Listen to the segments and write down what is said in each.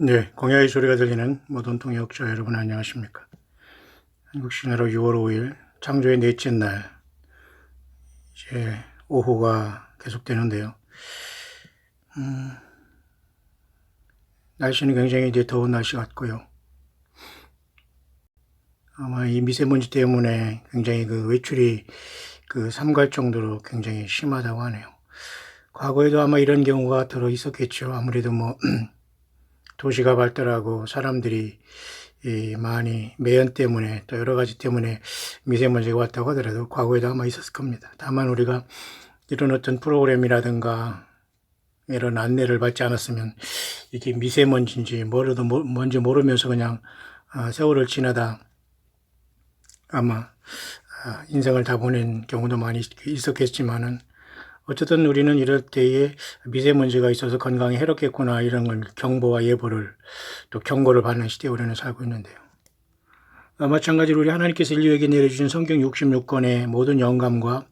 네, 공야의 소리가 들리는 모든 통역자 여러분 안녕하십니까? 한국 신화로 6월 5일 창조의 넷째 날 이제 오후가 계속되는데요. 날씨는 굉장히 이제 더운 날씨 같고요. 아마 이 미세먼지 때문에 굉장히 그 외출이 삼갈 정도로 굉장히 심하다고 하네요. 과거에도 아마 이런 경우가 들어 있었겠죠. 아무래도 뭐 도시가 발달하고 사람들이 많이 매연 때문에 또 여러 가지 때문에 미세먼지가 왔다고 하더라도 과거에도 아마 있었을 겁니다. 다만 우리가 이런 어떤 프로그램이라든가 이런 안내를 받지 않았으면 이게 미세먼지인지 뭔지 모르면서 그냥 세월을 지나다 아마 인생을 다 보낸 경우도 많이 있었겠지만은 어쨌든 우리는 이럴 때에 미세먼지가 있어서 건강에 해롭겠구나 이런 걸 경보와 예보를 또 경고를 받는 시대에 우리는 살고 있는데요. 마찬가지로 우리 하나님께서 인류에게 내려주신 성경 66권의 모든 영감과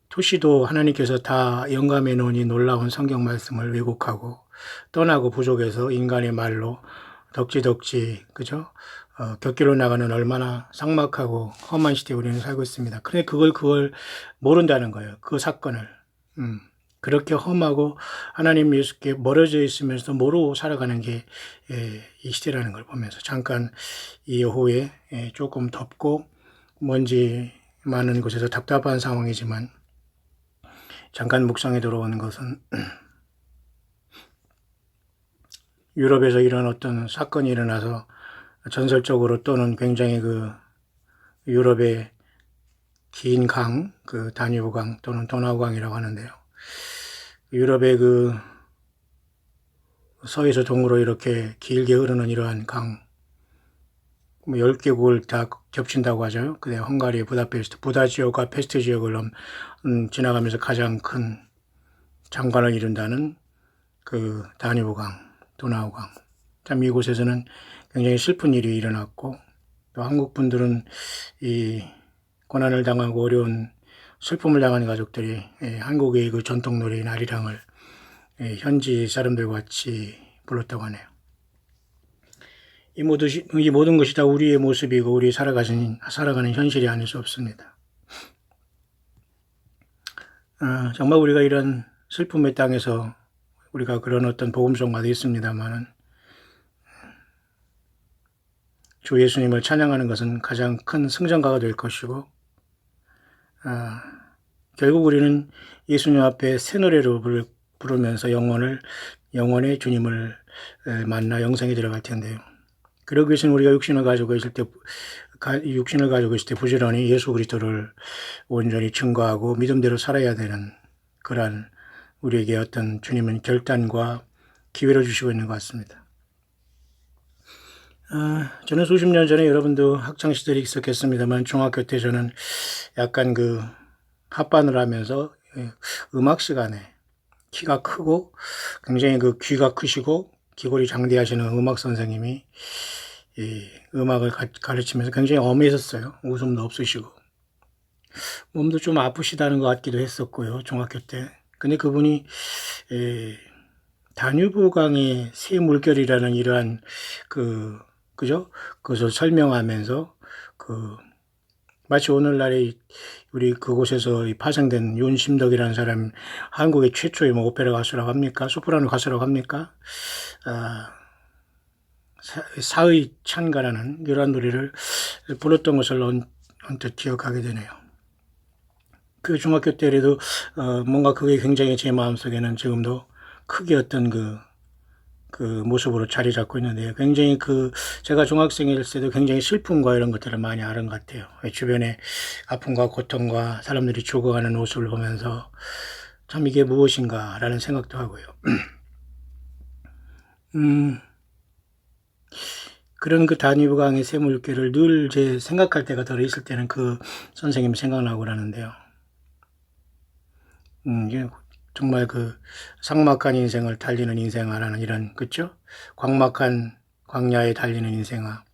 토시도 하나님께서 다 영감해 놓은 이 놀라운 성경 말씀을 왜곡하고 떠나고 부족해서 인간의 말로 덕지덕지 그죠? 곁길로 나가는 얼마나 삭막하고 험한 시대에 우리는 살고 있습니다. 그런데 그걸 모른다는 거예요. 그 사건을. 그렇게 험하고 하나님 예수께 멀어져 있으면서 모르고 살아가는 게 이 시대라는 걸 보면서 잠깐 이 오후에 조금 덥고 먼지 많은 곳에서 답답한 상황이지만 잠깐 묵상에 들어오는 것은 유럽에서 이런 어떤 사건이 일어나서 전설적으로 또는 굉장히 유럽의 긴 강, 다뉴브강 또는 도나우강이라고 하는데요. 유럽의 서에서 동으로 이렇게 길게 흐르는 이러한 강, 10개국을 다 겹친다고 하죠. 근데 헝가리의 부다 지역과 페스트 지역을 지나가면서 가장 큰 장관을 이룬다는 다뉴브강, 도나우강. 참 이곳에서는 굉장히 슬픈 일이 일어났고, 또 한국 분들은 이 고난을 당하고 어려운 슬픔을 당하는 가족들이 한국의 그 전통놀이인 아리랑을 현지 사람들과 같이 불렀다고 하네요. 이 모든 것이 다 우리의 모습이고 우리 살아가는 현실이 아닐 수 없습니다. 정말 우리가 이런 슬픔의 땅에서 우리가 그런 어떤 복음성과도 있습니다만은 주 예수님을 찬양하는 것은 가장 큰 승전가가 될 것이고 결국 우리는 예수님 앞에 새 노래로 부르면서 영원의 주님을 만나 영생에 들어갈 텐데요. 그러기 위해서는 우리가 육신을 가지고 있을 때 부지런히 예수 그리스도를 온전히 증거하고 믿음대로 살아야 되는 그러한 우리에게 어떤 주님은 결단과 기회를 주시고 있는 것 같습니다. 저는 수십 년 전에 여러분도 학창시절이 있었겠습니다만 중학교 때 저는 약간 합반을 하면서 음악 시간에 키가 크고 굉장히 귀가 크시고 기골이 장대하시는 음악 선생님이 이 음악을 가르치면서 굉장히 엄했었어요. 웃음도 없으시고 몸도 좀 아프시다는 것 같기도 했었고요. 중학교 때. 근데 그분이 다뉴브강의 새 물결이라는 이러한 그죠? 그것을 설명하면서 마치 오늘날에 우리 그곳에서 파생된 윤심덕이라는 사람 한국의 최초의 오페라 가수라고 합니까? 소프라노 가수라고 합니까? 사의 찬가라는 이러한 노래를 불렀던 것을 언뜻 기억하게 되네요. 그 중학교 때라도 뭔가 그게 굉장히 제 마음속에는 지금도 크게 어떤 모습으로 자리 잡고 있는데요. 굉장히 제가 중학생일 때도 굉장히 슬픔과 이런 것들을 많이 아는 것 같아요. 주변에 아픔과 고통과 사람들이 죽어가는 모습을 보면서 참 이게 무엇인가라는 생각도 하고요. 그런 다뉴브강의 샘물결을 늘 제 생각할 때가 들어 있을 때는 선생님 생각나고 그러는데요. 정말 삭막한 인생을 달리는 인생아라는 이런, 그쵸? 광막한 광야에 달리는 인생아.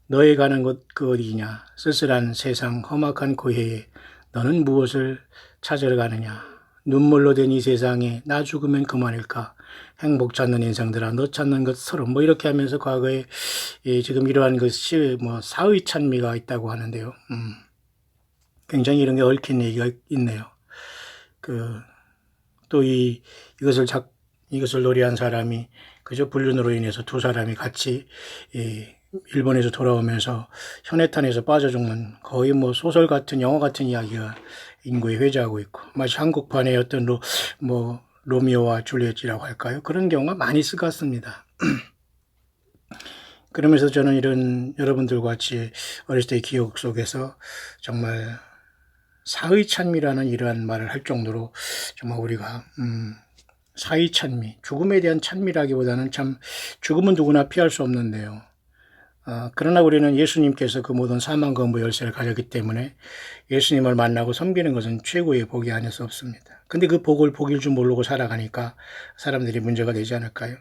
너의 가는 곳 어디냐? 쓸쓸한 세상 험악한 고해에 너는 무엇을 찾으러 가느냐? 눈물로 된 이 세상에 나 죽으면 그만일까? 행복 찾는 인생들아 너 찾는 것처럼 뭐 이렇게 하면서 과거에 지금 이러한 것이 뭐 사의 찬미가 있다고 하는데요. 굉장히 이런 게 얽힌 얘기가 있네요. 또 이것을 노래한 사람이 그저 불륜으로 인해서 두 사람이 같이 일본에서 돌아오면서 현해탄에서 빠져 죽는 거의 뭐 소설 같은 영화 같은 이야기가 인구에 회자하고 있고 마치 한국판의 어떤 로미오와 줄리엣이라고 할까요? 그런 경우가 많이 있을 것 같습니다. 그러면서 저는 이런 여러분들과 같이 어렸을 때의 기억 속에서 정말 사의 찬미라는 이러한 말을 할 정도로 정말 우리가 사의 찬미, 죽음에 대한 찬미라기보다는 참 죽음은 누구나 피할 수 없는데요. 그러나 우리는 예수님께서 그 모든 사망 검부 열쇠를 가졌기 때문에 예수님을 만나고 섬기는 것은 최고의 복이 아닐 수 없습니다. 근데 그 복을 복일 줄 모르고 살아가니까 사람들이 문제가 되지 않을까요?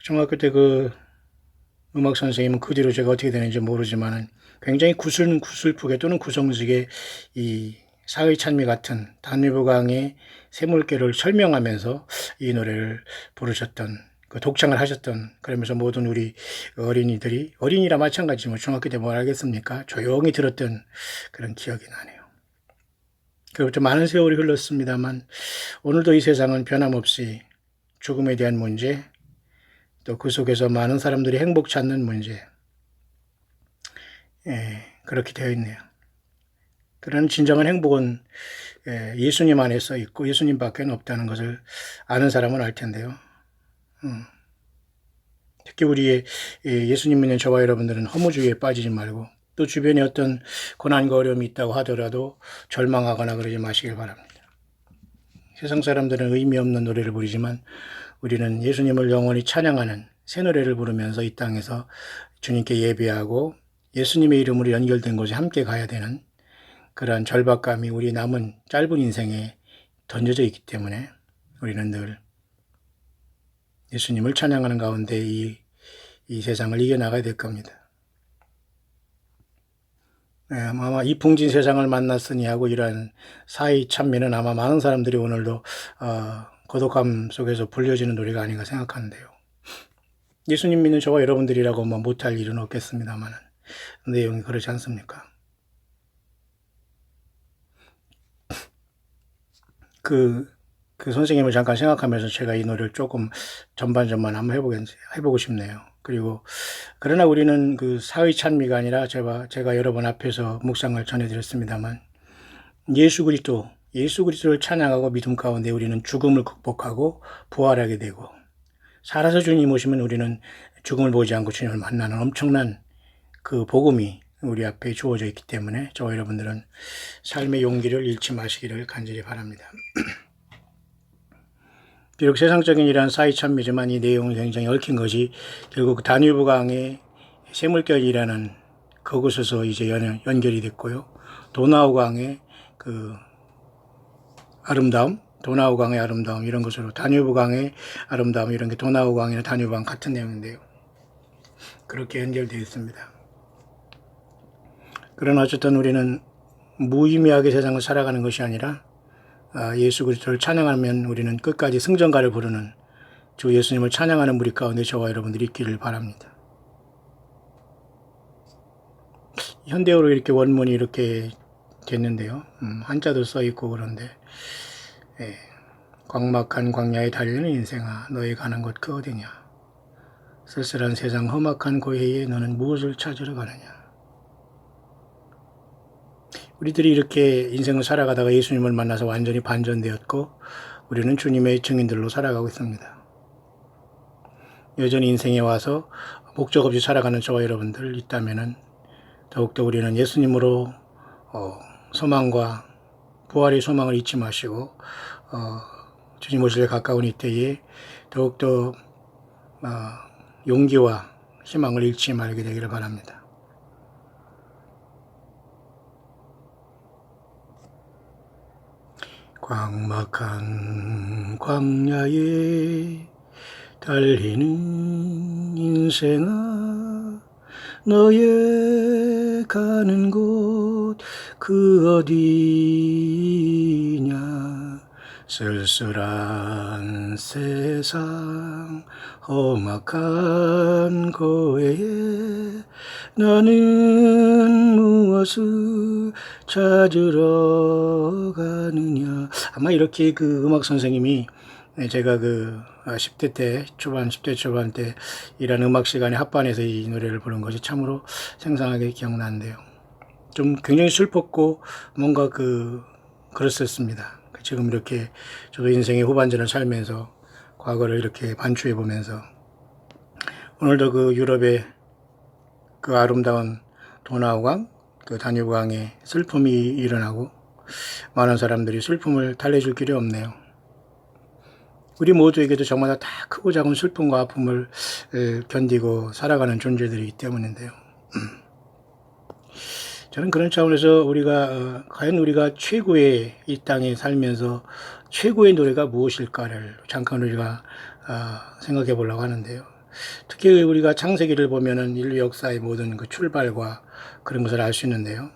중학교 때 그 음악 선생님은 그 뒤로 제가 어떻게 되는지 모르지만은 굉장히 구슬프게 또는 구성지게 이 사의 찬미 같은 단위부강의 샘물결을 설명하면서 이 노래를 부르셨던 그 독창을 하셨던 그러면서 모든 우리 어린이들이 어린이라 마찬가지 뭐 중학교 때 뭘 알겠습니까? 조용히 들었던 그런 기억이 나네요. 그로부터 많은 세월이 흘렀습니다만 오늘도 이 세상은 변함없이 죽음에 대한 문제 또 그 속에서 많은 사람들이 행복 찾는 문제 그렇게 되어 있네요. 그런 진정한 행복은 예수님 안에 써 있고 예수님밖에 없다는 것을 아는 사람은 알 텐데요. 특히 우리 예수님 믿는 저와 여러분들은 허무주의에 빠지지 말고 또 주변에 어떤 고난과 어려움이 있다고 하더라도 절망하거나 그러지 마시길 바랍니다. 세상 사람들은 의미 없는 노래를 부르지만 우리는 예수님을 영원히 찬양하는 새 노래를 부르면서 이 땅에서 주님께 예배하고 예수님의 이름으로 연결된 곳에 함께 가야 되는 그러한 절박감이 우리 남은 짧은 인생에 던져져 있기 때문에 우리는 늘 예수님을 찬양하는 가운데 이 세상을 이겨나가야 될 겁니다. 아마 이풍진 세상을 만났으니 하고 이러한 사의 찬미는 아마 많은 사람들이 오늘도 고독함 속에서 불려지는 노래가 아닌가 생각하는데요. 예수님 믿는 저와 여러분들이라고 뭐 못할 일은 없겠습니다만 내용이 그렇지 않습니까? 그 선생님을 잠깐 생각하면서 제가 이 노래를 조금 전반 한번 해보고 싶네요. 그러나 우리는 그 사의 찬미가 아니라 제가 여러 번 앞에서 묵상을 전해드렸습니다만 예수 그리스도를 찬양하고 믿음 가운데 우리는 죽음을 극복하고 부활하게 되고 살아서 주님 오시면 우리는 죽음을 보지 않고 주님을 만나는 엄청난 그 복음이 우리 앞에 주어져 있기 때문에 저와 여러분들은 삶의 용기를 잃지 마시기를 간절히 바랍니다. 비록 세상적인 이러한 사의 찬미지만 이 내용은 굉장히 얽힌 것이 결국 다뉴브강의 샘물결이라는 그곳에서 이제 연결이 됐고요. 도나우강의 그 아름다움, 도나우강의 아름다움 이런 것으로 다뉴브강의 아름다움 이런 게 도나우강이나 다뉴브강 같은 내용인데요. 그렇게 연결되어 있습니다. 그러나 어쨌든 우리는 무의미하게 세상을 살아가는 것이 아니라 예수 그리스도를 찬양하면 우리는 끝까지 승전가를 부르는 주 예수님을 찬양하는 무리 가운데 저와 여러분들이 있기를 바랍니다. 현대어로 이렇게 원문이 이렇게 됐는데요. 한자도 써 있고 그런데 광막한 광야에 달리는 인생아 너희 가는 곳 그 어디냐 쓸쓸한 세상 험악한 고해에 너는 무엇을 찾으러 가느냐. 우리들이 이렇게 인생을 살아가다가 예수님을 만나서 완전히 반전되었고 우리는 주님의 증인들로 살아가고 있습니다. 여전히 인생에 와서 목적 없이 살아가는 저와 여러분들 있다면 더욱더 우리는 예수님으로 소망과 부활의 소망을 잊지 마시고 주님 오실 가까운 이때에 더욱더 용기와 희망을 잃지 말게 되기를 바랍니다. 광막한 광야에 달리는 인생아 너의 가는 곳 그 어디냐 쓸쓸한 세상 험악한 고해에 나는 무엇을 찾으러 가느냐. 아마 이렇게 그 음악 선생님이 제가 그 10대 때 초반 10대 초반 때 일하는 음악 시간에 합반해서 이 노래를 부른 것이 참으로 생생하게 기억나는데요. 좀 굉장히 슬펐고 뭔가 그랬었습니다. 지금 이렇게 저도 인생의 후반전을 살면서 과거를 이렇게 반추해 보면서 오늘도 그 유럽의 그 아름다운 도나우강, 그 다뉴브강에 슬픔이 일어나고 많은 사람들이 슬픔을 달래줄 길이 없네요. 우리 모두에게도 정말 다 크고 작은 슬픔과 아픔을 견디고 살아가는 존재들이기 때문인데요. 저는 그런 차원에서 우리가 과연 우리가 최고의 이 땅에 살면서 최고의 노래가 무엇일까를 잠깐 우리가 생각해 보려고 하는데요. 특히 우리가 창세기를 보면은 인류 역사의 모든 그 출발과 그런 것을 알 수 있는데요.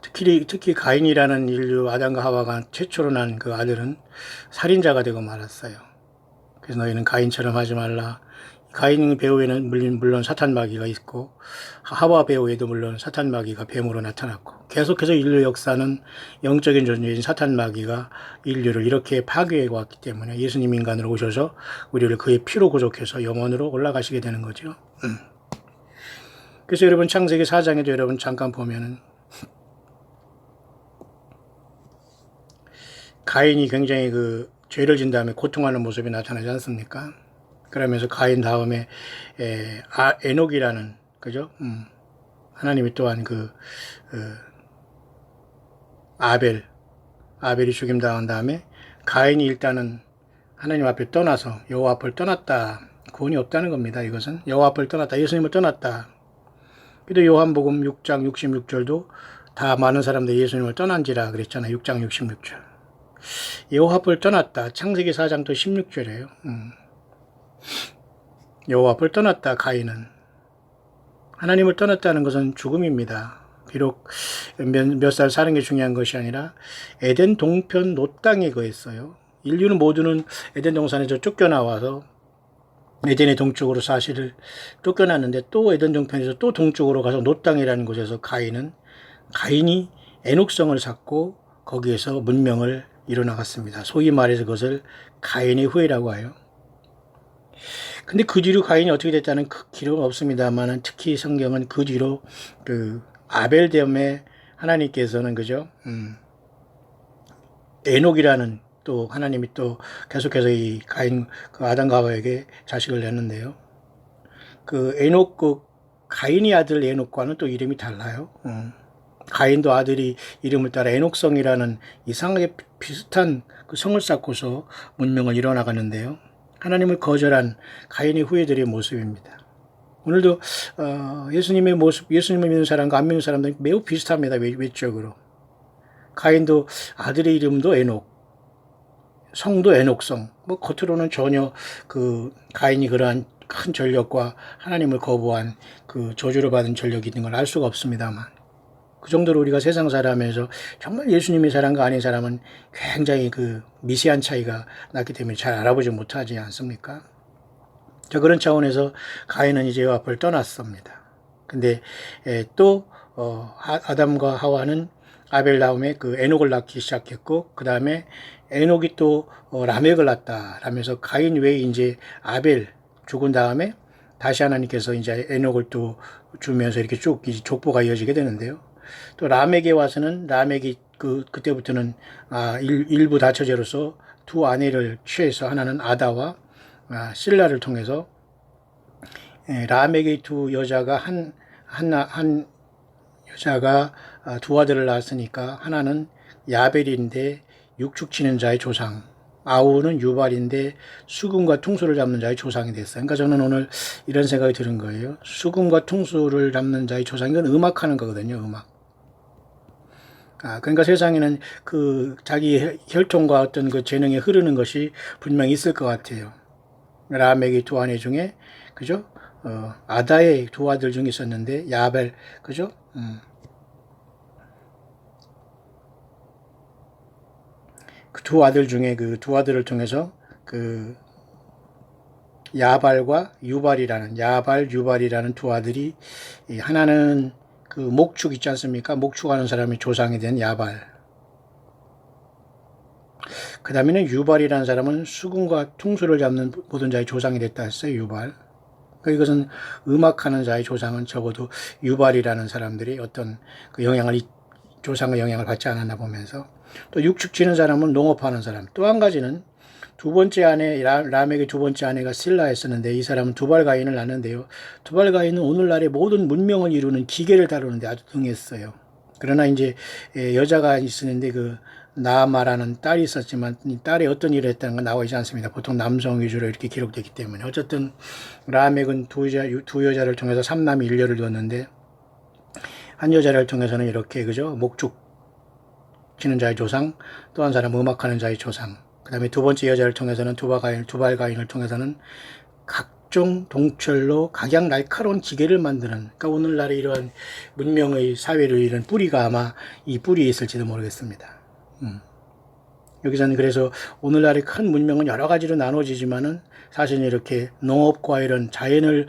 특히 가인이라는 인류 아담과 하와가 최초로 난 그 아들은 살인자가 되고 말았어요. 그래서 너희는 가인처럼 하지 말라. 가인 배후에는 물론 사탄 마귀가 있고 하와 배후에도 물론 사탄 마귀가 뱀으로 나타났고 계속해서 인류 역사는 영적인 존재인 사탄 마귀가 인류를 이렇게 파괴해 왔기 때문에 예수님 인간으로 오셔서 우리를 그의 피로 구속해서 영원으로 올라가시게 되는 거죠. 그래서 여러분 창세기 4장에도 여러분 잠깐 보면은 가인이 굉장히 그 죄를 진 다음에 고통하는 모습이 나타나지 않습니까? 그러면서 가인 다음에 에녹이라는 그죠? 하나님이 또한 아벨이 죽임 당한 다음에 가인이 일단은 하나님 앞에 떠나서 여호와 앞을 떠났다. 구원이 없다는 겁니다. 이것은 여호와 앞을 떠났다. 예수님을 떠났다. 그래도 요한복음 6장 66절도 다 많은 사람들이 예수님을 떠난지라 그랬잖아요. 6장 66절. 여호와 앞을 떠났다. 창세기 4장도 16절이에요. 여호와 앞을 떠났다. 가인은 하나님을 떠났다는 것은 죽음입니다. 비록 몇 살 사는 게 중요한 것이 아니라 에덴 동편 노땅에 거했어요. 인류는 모두는 에덴 동산에서 쫓겨나와서 에덴의 동쪽으로 사실을 쫓겨났는데 또 에덴 동편에서 또 동쪽으로 가서 노땅이라는 곳에서 가인이 에녹성을 쌓고 거기에서 문명을 이뤄나갔습니다. 소위 말해서 그것을 가인의 후예라고 해요. 근데 그 뒤로 가인이 어떻게 됐다는 그 기록은 없습니다만 특히 성경은 그 뒤로 그 아벨 다음에 하나님께서는 그죠? 에녹이라는 또 하나님이 또 계속해서 이 가인 그 아담과 하와에게 자식을 냈는데요. 그 에녹 가인이 아들 에녹과는 또 이름이 달라요. 가인도 아들이 이름을 따라 에녹성이라는 이상하게 비슷한 그 성을 쌓고서 문명을 이뤄나가는데요. 하나님을 거절한 가인의 후예들의 모습입니다. 오늘도 예수님의 모습, 예수님을 믿는 사람과 안 믿는 사람들은 매우 비슷합니다. 외적으로. 가인도 아들의 이름도 에녹, 성도 에녹성. 뭐 겉으로는 전혀 그 가인이 그러한 큰 전력과 하나님을 거부한 그 저주를 받은 전력이 있는 걸 알 수가 없습니다만. 그 정도로 우리가 세상 살아가면서 정말 예수님의 사람과 아닌 사람은 굉장히 그 미세한 차이가 났기 때문에 잘 알아보지 못하지 않습니까? 자, 그런 차원에서 가인은 이제 앞을 떠났습니다. 근데 또 아담과 하와는 아벨 다음에 그 에녹을 낳기 시작했고 그 다음에 에녹이 또 라멕을 낳았다 라면서 가인 외에 이제 아벨 죽은 다음에 다시 하나님께서 이제 에녹을 또 주면서 이렇게 쭉 족보가 이어지게 되는데요. 또 라멕에 와서는 라멕이 그때부터는 일부 다처제로서 두 아내를 취해서 하나는 아다와 실라를 통해서 라멕의 두 여자가 한 여자가 두 아들을 낳았으니까 하나는 야벨인데 육축 치는 자의 조상, 아우는 유발인데 수금과 퉁소를 잡는 자의 조상이 됐어요. 그러니까 저는 오늘 이런 생각이 드는 거예요. 수금과 퉁소를 잡는 자의 조상, 이건 음악하는 거거든요. 음악. 그러니까 세상에는 그 자기 혈통과 어떤 그 재능이 흐르는 것이 분명히 있을 것 같아요. 라멕의 두 아내 중에, 그죠? 아다의 두 아들 중에 있었는데, 야벨, 그죠? 두 아들 중에 그 두 아들을 통해서 그 야발, 유발이라는 두 아들이, 하나는 그 목축 있지 않습니까? 목축하는 사람이 조상이 된 야발. 그 다음에는 유발이라는 사람은 수금과 퉁수를 잡는 모든 자의 조상이 됐다 했어요. 유발. 이것은 음악하는 자의 조상은 적어도 유발이라는 사람들이 어떤 그 조상의 영향을 받지 않았나 보면서, 또 육축 지는 사람은 농업하는 사람. 또 한 가지는 두 번째 아내, 라멕의 두 번째 아내가 실라였었는데, 이 사람은 두발가인을 낳는데요. 두발가인은 오늘날의 모든 문명을 이루는 기계를 다루는데 아주 능했어요. 그러나 이제 여자가 있었는데 그 나아마라는 딸이 있었지만, 이 딸이 어떤 일을 했다는 건 나와 있지 않습니다. 보통 남성 위주로 이렇게 기록되기 때문에. 어쨌든 라멕은 두 여자를 통해서 3남 1녀를 두었는데, 한 여자를 통해서는 이렇게, 그죠? 목축 치는 자의 조상, 또 한 사람 음악하는 자의 조상, 그 다음에 두 번째 여자를 통해서는 두발가인을 통해서는 각종 동철로 각양 날카로운 기계를 만드는, 그러니까 오늘날의 이러한 문명의 사회를 이룬 뿌리가 아마 이 뿌리에 있을지도 모르겠습니다. 여기서는 그래서 오늘날의 큰 문명은 여러 가지로 나눠지지만은 사실은 이렇게 농업과 이런 자연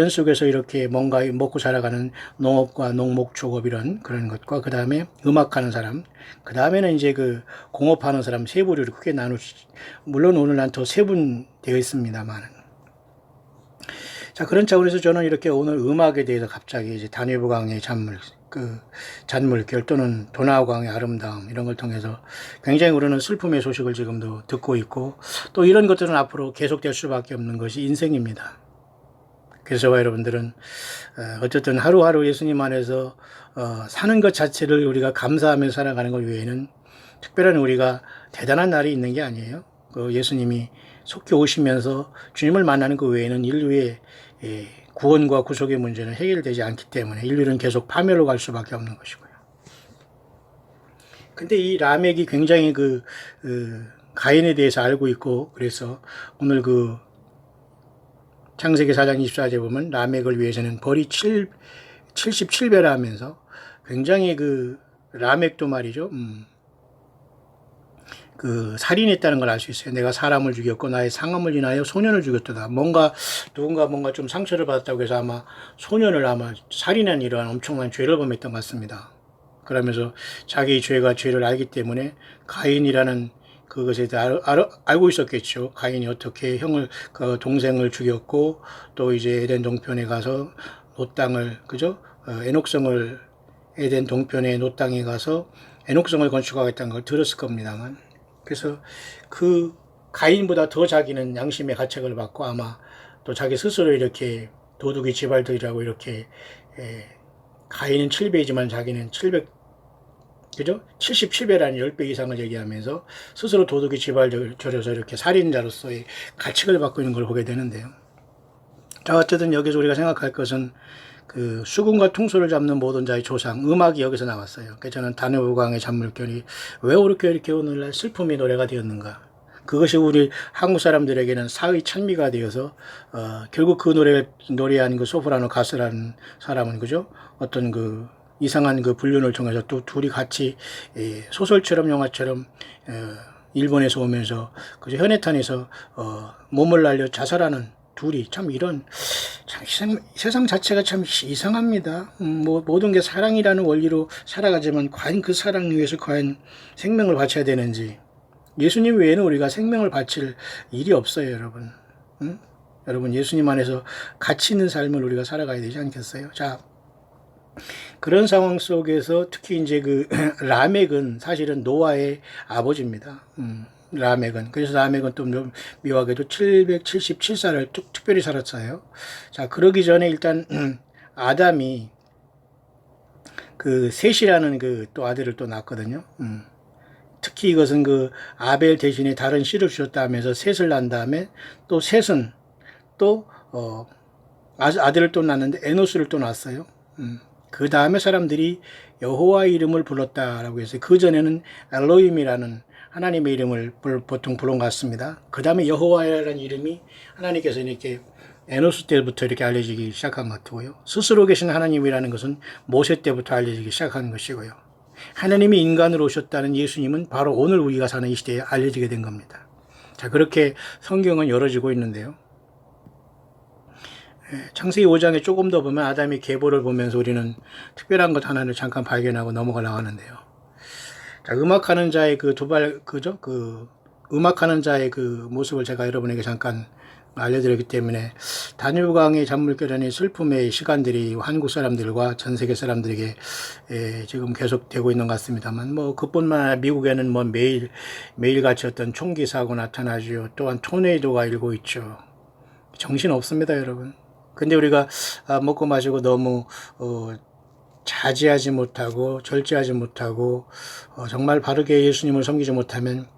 속에서 이렇게 뭔가 먹고 살아가는 농업과 농목축업 이런 그런 것과, 그 다음에 음악하는 사람, 그 다음에는 이제 그 공업하는 사람, 세 부류로 크게 나누시, 물론 오늘날 더 세분되어 있습니다만. 자, 그런 차원에서 저는 이렇게 오늘 음악에 대해서 갑자기 이제 다뉴브 강의 잔물결 또는 도나우 강의 아름다움, 이런 걸 통해서 굉장히 우리는 슬픔의 소식을 지금도 듣고 있고, 또 이런 것들은 앞으로 계속될 수밖에 없는 것이 인생입니다. 그래서 저와 여러분들은 어쨌든 하루하루 예수님 안에서 사는 것 자체를 우리가 감사하며 살아가는 것 외에는 특별한 우리가 대단한 날이 있는 게 아니에요. 그 예수님이 속히 오시면서 주님을 만나는 그 외에는 인류의 구원과 구속의 문제는 해결되지 않기 때문에 인류는 계속 파멸로 갈 수밖에 없는 것이고요. 근데 이 라멕이 굉장히 가인에 대해서 알고 있고, 그래서 오늘 그 창세기 4장 24절에 보면 라멕을 위해서는 벌이 77배라 하면서 굉장히 라멕도 말이죠. 살인했다는 걸 알 수 있어요. 내가 사람을 죽였고 나의 상함을 인하여 소년을 죽였다. 누군가 뭔가 좀 상처를 받았다고 해서 아마 소년을 살인한 이러한 엄청난 죄를 범했던 것 같습니다. 그러면서 자기의 죄를 알기 때문에 가인이라는 그것에 대해 알고 있었겠죠. 가인이 어떻게 동생을 죽였고, 또 이제 에덴 동편에 가서 에덴 동편의 노땅에 가서 에녹성을 건축하겠다는 걸 들었을 겁니다만, 그래서 그 가인보다 더 자기는 양심의 가책을 받고, 아마 또 자기 스스로 이렇게 도둑이 지발들이라고 이렇게, 가인은 7배이지만 자기는 77배라는 10배 이상을 얘기하면서 스스로 도둑이 지발들여서 이렇게 살인자로서의 가책을 받고 있는 걸 보게 되는데요. 자, 어쨌든 여기서 우리가 생각할 것은 수금과 퉁소를 잡는 모든 자의 조상, 음악이 여기서 나왔어요. 그래서 저는 다뉴브 강의 잔물결이 왜 이렇게 오늘날 슬픔의 노래가 되었는가. 그것이 우리 한국 사람들에게는 사의 찬미가 되어서, 결국 그 노래한 소프라노 가수라는 사람은, 그죠? 어떤 이상한 분륜을 통해서 또 둘이 같이, 소설처럼 영화처럼, 일본에서 오면서, 그죠? 현해탄에서, 몸을 날려 자살하는 둘이 세상 자체가 참 이상합니다. 모든 게 사랑이라는 원리로 살아가지만 과연 그 사랑을 위해서 과연 생명을 바쳐야 되는지, 예수님 외에는 우리가 생명을 바칠 일이 없어요, 여러분. 여러분, 예수님 안에서 가치 있는 삶을 우리가 살아가야 되지 않겠어요? 자, 그런 상황 속에서 특히 이제 라멕은 사실은 노아의 아버지입니다. 라멕은. 그래서 라멕은 또 묘하게도 777살을 특별히 살았어요. 자, 그러기 전에 일단 아담이 셋이라는 또 아들을 또 낳았거든요. 특히 이것은 아벨 대신에 다른 씨를 주셨다 하면서 셋을 낳은 다음에, 또 셋은 또 아들을 또 낳았는데 에노스를 또 낳았어요. 그 다음에 사람들이 여호와의 이름을 불렀다라고 해서, 그 전에는 엘로힘이라는 하나님의 이름을 보통 부른 것 같습니다. 그 다음에 여호와라는 이름이 하나님께서 이렇게 에노스 때부터 이렇게 알려지기 시작한 것 같고요. 스스로 계신 하나님이라는 것은 모세 때부터 알려지기 시작한 것이고요. 하나님이 인간으로 오셨다는 예수님은 바로 오늘 우리가 사는 이 시대에 알려지게 된 겁니다. 자, 그렇게 성경은 열어지고 있는데요. 창세기 5장에 조금 더 보면 아담의 계보를 보면서 우리는 특별한 것 하나를 잠깐 발견하고 넘어가려고 하는데요. 자, 음악하는 자의 음악하는 자의 그 모습을 제가 여러분에게 잠깐 알려드렸기 때문에 다뉴강의 잔물결연의 슬픔의 시간들이 한국 사람들과 전 세계 사람들에게 지금 계속되고 있는 것 같습니다만, 뭐 그뿐만 아니라 미국에는 뭐 매일같이 어떤 총기 사고 나타나죠. 또한 토네이도가 일고 있죠. 정신 없습니다, 여러분. 근데 우리가 먹고 마시고 너무 자제하지 못하고 절제하지 못하고 정말 바르게 예수님을 섬기지 못하면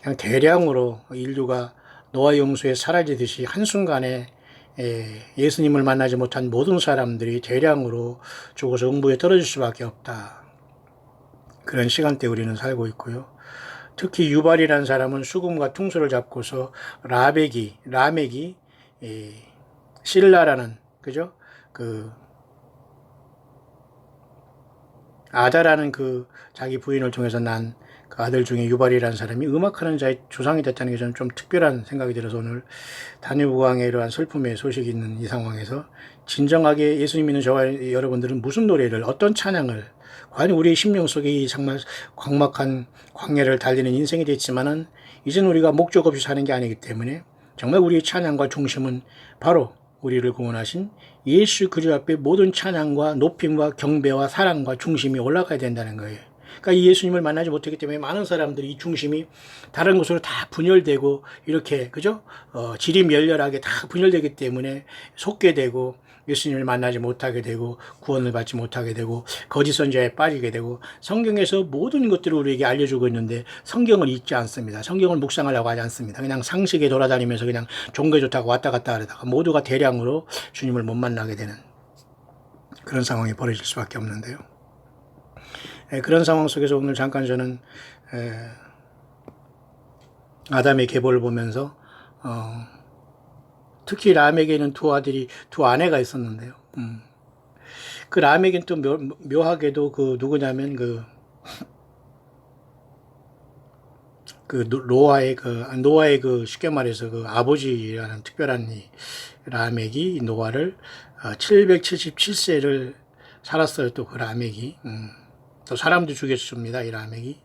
그냥 대량으로 인류가 노아 용수에 사라지듯이 한순간에 예수님을 만나지 못한 모든 사람들이 대량으로 죽어서 응부에 떨어질 수밖에 없다. 그런 시간대에 우리는 살고 있고요. 특히 유발이라는 사람은 수금과 퉁소를 잡고서 라멕이 실라라는, 그죠? 아다라는 자기 부인을 통해서 난 그 아들 중에 유발이라는 사람이 음악하는 자의 조상이 됐다는 게 저는 좀 특별한 생각이 들어서 오늘 다뉴브강의 이러한 슬픔의 소식이 있는 이 상황에서 진정하게 예수님 믿는 저와 여러분들은 무슨 노래를, 어떤 찬양을, 과연 우리의 심령 속에 이 정말 광막한 광야를 달리는 인생이 됐지만은 이제는 우리가 목적 없이 사는 게 아니기 때문에 정말 우리의 찬양과 중심은 바로 우리를 구원하신 예수 그리스도 앞에 모든 찬양과 높임과 경배와 사랑과 중심이 올라가야 된다는 거예요. 그러니까 이 예수님을 만나지 못했기 때문에 많은 사람들이 이 중심이 다른 곳으로 다 분열되고 이렇게, 그죠? 지리멸렬하게 다 분열되기 때문에 속게 되고 예수님을 만나지 못하게 되고 구원을 받지 못하게 되고 거짓 선지자에 빠지게 되고, 성경에서 모든 것들을 우리에게 알려주고 있는데 성경을 읽지 않습니다. 성경을 묵상하려고 하지 않습니다. 그냥 상식에 돌아다니면서 그냥 종교 좋다고 왔다 갔다 하다가 모두가 대량으로 주님을 못 만나게 되는 그런 상황이 벌어질 수밖에 없는데요. 그런 상황 속에서 오늘 잠깐 저는 아담의 계보를 보면서 특히 라멕에는 두 아내가 있었는데요. 그 라멕은 또 묘하게도 누구냐면 노아의 쉽게 말해서 아버지라는 특별한 이 라멕이 노아를 777세를 살았어요. 또 그 라멕이. 또 사람도 죽였습니다. 이 라멕이.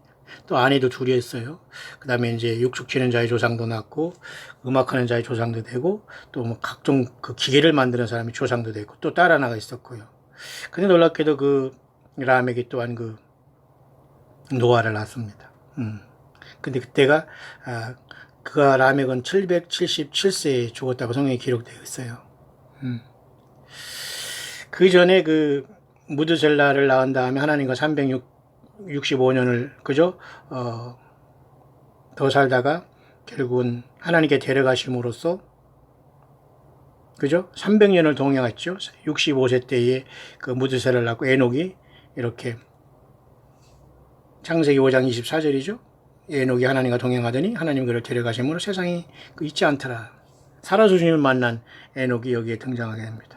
또 아내도 둘이 했어요. 그 다음에 이제 육축치는 자의 조상도 낳고, 음악하는 자의 조상도 되고, 또 뭐 각종 기계를 만드는 사람이 조상도 되고, 또 딸 하나가 있었고요. 근데 놀랍게도 라멕이 또한 노아를 낳습니다. 근데 그때가, 라멕은 777세에 죽었다고 성경에 기록되어 있어요. 그 전에 무드셀라를 낳은 다음에 하나님과 365년을 그죠? 더 살다가 결국은 하나님께 데려가심으로써 그죠? 300년을 동행했죠. 65세 때에 무드셀라를 낳고 에녹이 이렇게 창세기 5장 24절이죠. 에녹이 하나님과 동행하더니 하나님 그를 데려가심으로 세상이 잊지 않더라. 살아서 주님을 만난 에녹이 여기에 등장하게 됩니다.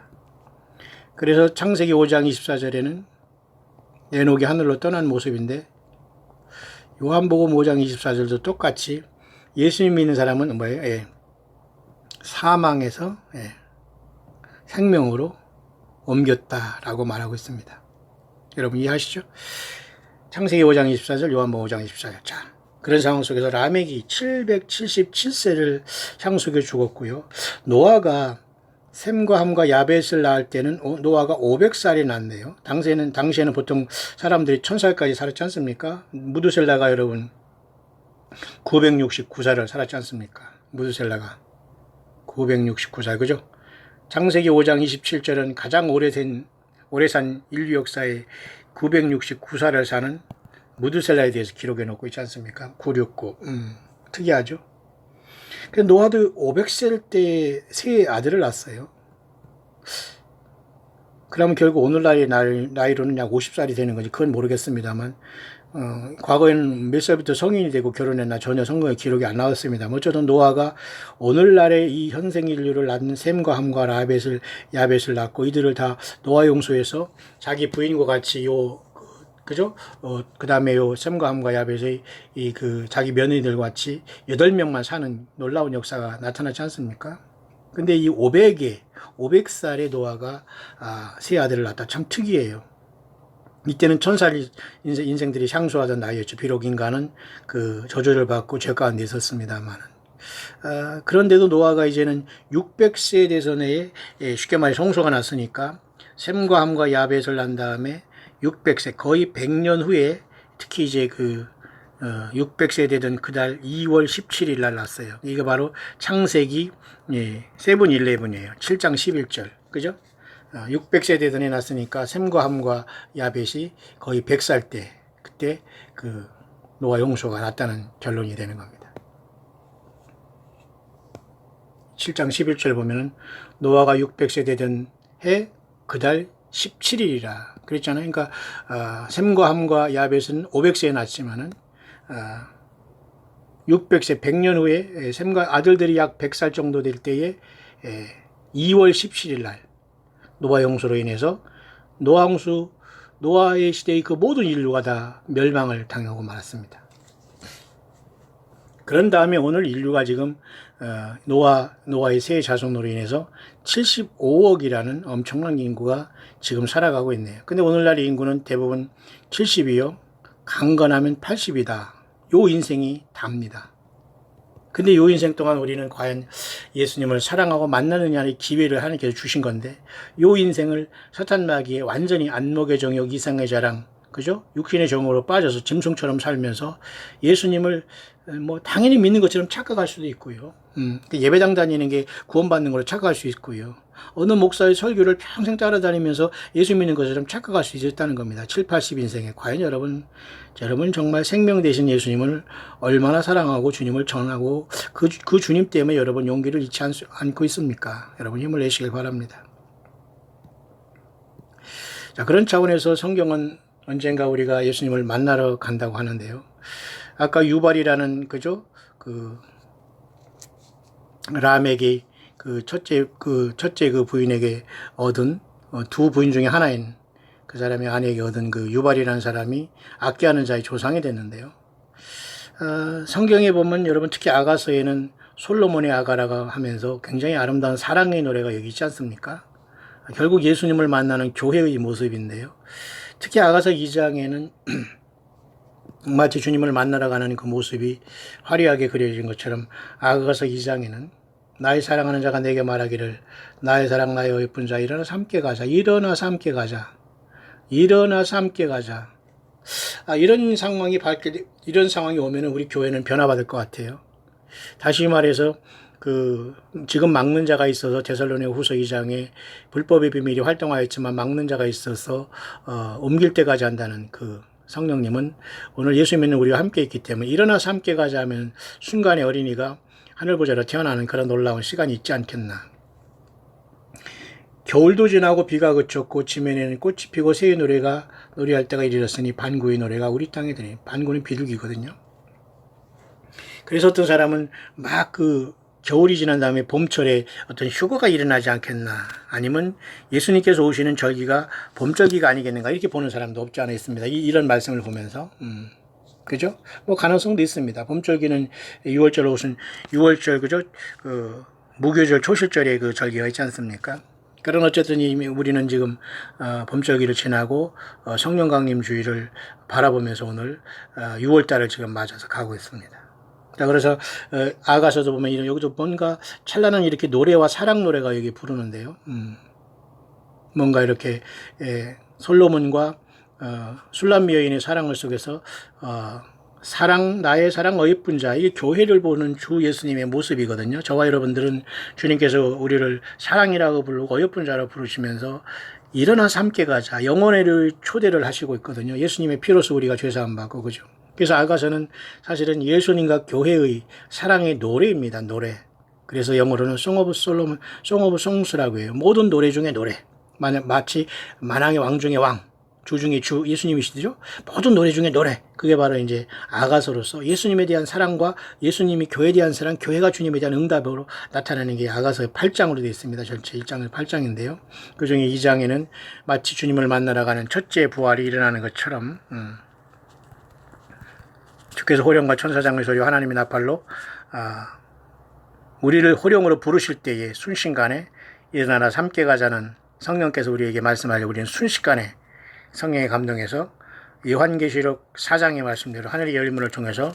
그래서 창세기 5장 24절에는 에녹이 하늘로 떠난 모습인데, 요한복음 5장 24절도 똑같이 예수님 믿는 사람은 뭐예요? 사망에서 생명으로 옮겼다라고 말하고 있습니다. 여러분 이해하시죠? 창세기 5장 24절, 요한복음 5장 24절. 자, 그런 상황 속에서 라멕이 777세를 향수게 죽었고요. 노아가 셈과 함과 야벳을 낳을 때는 노아가 500살이 났네요. 당시에는 보통 사람들이 1000살까지 살았지 않습니까? 무드셀라가 여러분 969살을 살았지 않습니까? 무드셀라가 969살, 그죠? 창세기 5장 27절은 가장 오래 산 인류 역사에 969살을 사는 무드셀라에 대해서 기록해 놓고 있지 않습니까? 969. 특이하죠? 그래서 노아도 500살 때 세 아들을 낳았어요. 그러면 결국 오늘날의 나이로는 약 50살이 되는 건지 그건 모르겠습니다만, 과거에는 몇 살부터 성인이 되고 결혼했나 전혀 성경에 기록이 안 나왔습니다. 어쩌든 노아가 오늘날의 이 현생 인류를 낳는 셈과 함과 야벳을 낳고 이들을 다 노아 용소에서 자기 부인과 같이 그죠? 그 다음에 요 셈과 함과 야벳의 이 그 자기 며느리들 같이 8명만 사는 놀라운 역사가 나타나지 않습니까? 근데 이 500살의 노아가 세 아들을 낳았다. 참 특이해요. 이때는 1000살 인생들이 향수하던 나이였죠. 비록 인간은 그 저주를 받고 죄 가운데 있었습니다만. 그런데도 노아가 이제는 600세에 대선에 쉽게 말해 성소가 났으니까 셈과 함과 야벳을 낳은 다음에 600세 거의 100년 후에 특히 이제 그 600세 되던 그달 2월 17일 날 났어요. 이게 바로 창세기 7-11이에요. 7장 11절. 그죠? 600세 되던 해 났으니까 셈과 함과 야벳이 거의 100살 때 그때 그 노아 용서가 났다는 결론이 되는 겁니다. 7장 11절 보면은 노아가 600세 되던 해 그달 17일이라 그랬잖아요. 그러니까 셈과 함과 야벳은 500세에 났지만은 600세 100년 후에 셈과 아들들이 약 100살 정도 될 때에 2월 17일 날 노아 용서로 인해서 노아의 시대의 그 모든 인류가 다 멸망을 당하고 말았습니다. 그런 다음에 오늘 인류가 지금 노아의 세 자손으로 인해서 75억이라는 엄청난 인구가 지금 살아가고 있네요. 근데 오늘날의 인구는 대부분 70이요. 강건하면 80이다. 요 인생이 답니다. 근데 요 인생 동안 우리는 과연 예수님을 사랑하고 만나느냐의 기회를 하나님께서 주신 건데 요 인생을 사탄 마귀의 완전히 안목의 정욕, 이상의 자랑, 그죠? 육신의 정으로 빠져서 짐승처럼 살면서 예수님을 뭐 당연히 믿는 것처럼 착각할 수도 있고요. 예배당 다니는 게 구원받는 걸로 착각할 수 있고요. 어느 목사의 설교를 평생 따라다니면서 예수 믿는 것처럼 착각할 수 있었다는 겁니다. 7, 80인생에. 과연 여러분 정말 생명 되신 예수님을 얼마나 사랑하고 주님을 전하고 그 주님 때문에 여러분 용기를 잃지 않고 있습니까? 여러분 힘을 내시길 바랍니다. 자, 그런 차원에서 성경은 언젠가 우리가 예수님을 만나러 간다고 하는데요. 아까 유발이라는 그죠? 그 라멕이 그 첫째 그 부인에게 얻은 두 부인 중에 하나인 그 사람의 아내에게 얻은 그 유발이라는 사람이 악기하는 자의 조상이 됐는데요. 성경에 보면 여러분 특히 아가서에는 솔로몬의 아가라가 하면서 굉장히 아름다운 사랑의 노래가 여기 있지 않습니까? 결국 예수님을 만나는 교회의 모습인데요. 특히 아가서 2장에는 마치 주님을 만나러 가는 그 모습이 화려하게 그려진 것처럼 아가서 2장에는 나의 사랑하는 자가 내게 말하기를 나의 사랑 나의 예쁜 자 일어나서 함께 가자. 일어나서 함께 가자. 일어나서 함께 가자. 이런 상황이 오면은 우리 교회는 변화받을 것 같아요. 다시 말해서 지금 막는 자가 있어서 데살로니가후서 2장에 불법의 비밀이 활동하였지만 막는 자가 있어서 옮길 때까지 한다는 그 성령님은 오늘 예수 믿는 우리와 함께 있기 때문에 일어나서 함께 가자 하면 순간에 어린이가 하늘보좌로 태어나는 그런 놀라운 시간이 있지 않겠나. 겨울도 지나고 비가 그쳤고 지면에는 꽃이 피고 새의 노래할 때가 이르렀으니 반구의 노래가 우리 땅에 드니 반구는 비둘기거든요. 그래서 어떤 사람은 막 겨울이 지난 다음에 봄철에 어떤 휴거가 일어나지 않겠나, 아니면 예수님께서 오시는 절기가 봄절기가 아니겠는가, 이렇게 보는 사람도 없지 않아 있습니다. 이런 말씀을 보면서 그죠? 뭐 가능성도 있습니다. 봄절기는 6월절 그죠? 무교절 초실절에 그 절기가 있지 않습니까? 그런 어쨌든 이미 우리는 지금 봄절기를 지나고 성령 강림 주의를 바라보면서 오늘 6월달을 지금 맞아서 가고 있습니다. 자, 그래서 아가서도 보면 여기도 뭔가 찬란한 이렇게 노래와 사랑 노래가 여기 부르는데요. 뭔가 이렇게 솔로몬과 술람 여인의 사랑을 속에서 나의 사랑 어예쁜 자, 이 교회를 보는 주 예수님의 모습이거든요. 저와 여러분들은 주님께서 우리를 사랑이라고 부르고 어예쁜 자로 부르시면서 일어나서 함께 가자, 영원의 초대를 하시고 있거든요. 예수님의 피로서 우리가 죄사함 받고, 그죠? 그래서 아가서는 사실은 예수님과 교회의 사랑의 노래입니다. 노래. 그래서 영어로는 Song of Solomon, Song of Songs라고 해요. 모든 노래 중에 노래. 마치 만왕의 왕 중의 왕. 주 중에 주 예수님이시죠. 모든 노래 중에 노래. 그게 바로 이제 아가서로서 예수님에 대한 사랑과 예수님이 교회에 대한 사랑, 교회가 주님에 대한 응답으로 나타나는 게 아가서의 8장으로 되어 있습니다. 전체 1장은 8장인데요. 그 중에 2장에는 마치 주님을 만나러 가는 첫째 부활이 일어나는 것처럼 주께서 호령과 천사장의 소리와 하나님의 나팔로 우리를 호령으로 부르실 때에 순식간에 일어나라 함께 가자는 성령께서 우리에게 말씀하려 우리는 순식간에 성령의 감동에서 요한계시록 4장의 말씀대로 하늘의 열문을 통해서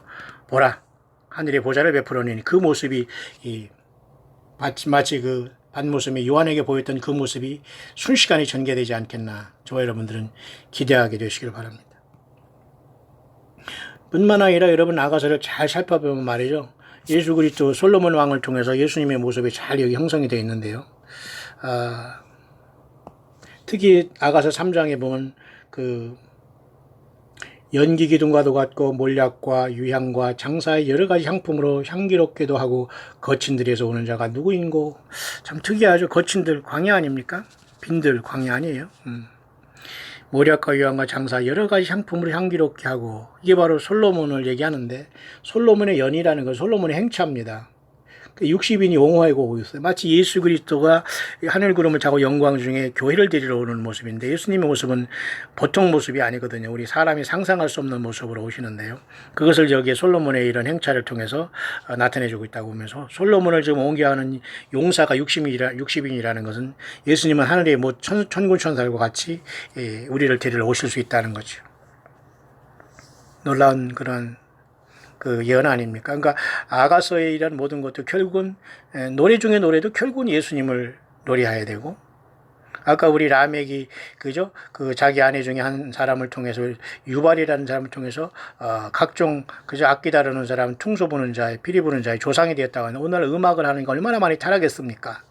보라 하늘의 보좌를 베풀어내니 그 모습이 마치 그 반모습이 요한에게 보였던 그 모습이 순식간에 전개되지 않겠나 저와 여러분들은 기대하게 되시길 바랍니다. 뿐만 아니라 여러분 아가서를 잘 살펴보면 말이죠. 예수 그리스도 솔로몬 왕을 통해서 예수님의 모습이 잘 여기 형성이 되어 있는데요. 특히 아가서 3장에 보면 그 연기 기둥과도 같고 몰약과 유향과 장사의 여러 가지 향품으로 향기롭게도 하고 거친들에서 오는 자가 누구인고 참 특이하죠. 거친들 광야 아닙니까? 빈들 광야 아니에요. 몰약과 유향과 장사 여러 가지 향품으로 향기롭게 하고 이게 바로 솔로몬을 얘기하는데 솔로몬의 연이라는 건 솔로몬의 행차입니다. 60인이 옹호하고 오고 있어요. 마치 예수 그리스도가 하늘 구름을 타고 영광 중에 교회를 데리러 오는 모습인데 예수님의 모습은 보통 모습이 아니거든요. 우리 사람이 상상할 수 없는 모습으로 오시는데요. 그것을 여기에 솔로몬의 이런 행차를 통해서 나타내주고 있다고 보면서 솔로몬을 지금 옹기하는 용사가 60인이라는 것은 예수님은 하늘의 뭐 천군 천사들과 같이 우리를 데리러 오실 수 있다는 거죠. 놀라운 그런 그 예언 아닙니까? 그러니까 아가서에 이런 모든 것도 결국은 노래 중에 노래도 결국은 예수님을 노래해야 되고 아까 우리 라멕이 그죠? 그 자기 아내 중에 한 사람을 통해서 유발이라는 사람을 통해서 각종 그죠? 악기 다루는 사람, 퉁소 부는 자의 피리 부는 자의 조상이 되었다고 하는 오늘 음악을 하는 게 얼마나 많이 타락했습니까?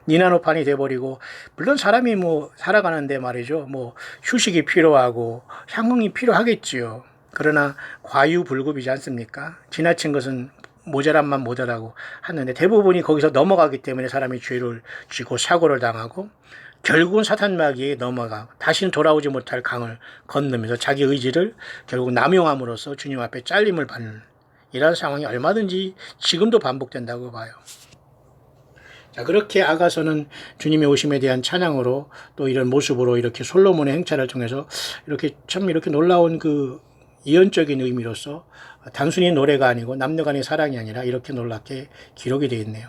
니나노판이 돼버리고 물론 사람이 뭐 살아가는데 말이죠. 뭐 휴식이 필요하고 향응이 필요하겠지요. 그러나 과유불급이지 않습니까? 지나친 것은 모자란만 모자라고 하는데 대부분이 거기서 넘어가기 때문에 사람이 죄를 지고 사고를 당하고 결국은 사탄마귀에 넘어가고 다시는 돌아오지 못할 강을 건너면서 자기 의지를 결국 남용함으로써 주님 앞에 잘림을 받는 이런 상황이 얼마든지 지금도 반복된다고 봐요. 자, 그렇게 아가서는 주님의 오심에 대한 찬양으로 또 이런 모습으로 이렇게 솔로몬의 행차를 통해서 이렇게 참 이렇게 놀라운 그 예언적인 의미로서 단순히 노래가 아니고 남녀간의 사랑이 아니라 이렇게 놀랍게 기록이 되어 있네요.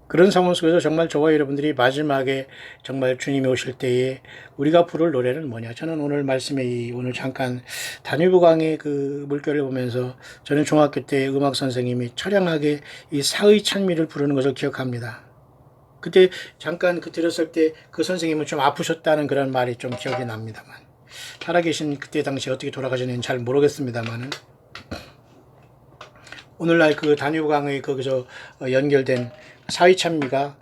그런 상황 속에서 정말 저와 여러분들이 마지막에 정말 주님이 오실 때에 우리가 부를 노래는 뭐냐. 저는 오늘 말씀에 오늘 잠깐 단위부 강의 그 물결을 보면서 저는 중학교 때 음악 선생님이 처량하게 이 사의 찬미를 부르는 것을 기억합니다. 그때 잠깐 그 들었을 때 그 선생님은 좀 아프셨다는 그런 말이 좀 기억이 납니다만 살아계신 그때 당시 어떻게 돌아가셨는지 잘 모르겠습니다만은 오늘날 그 단위부 강의 거기서 연결된 사의찬미가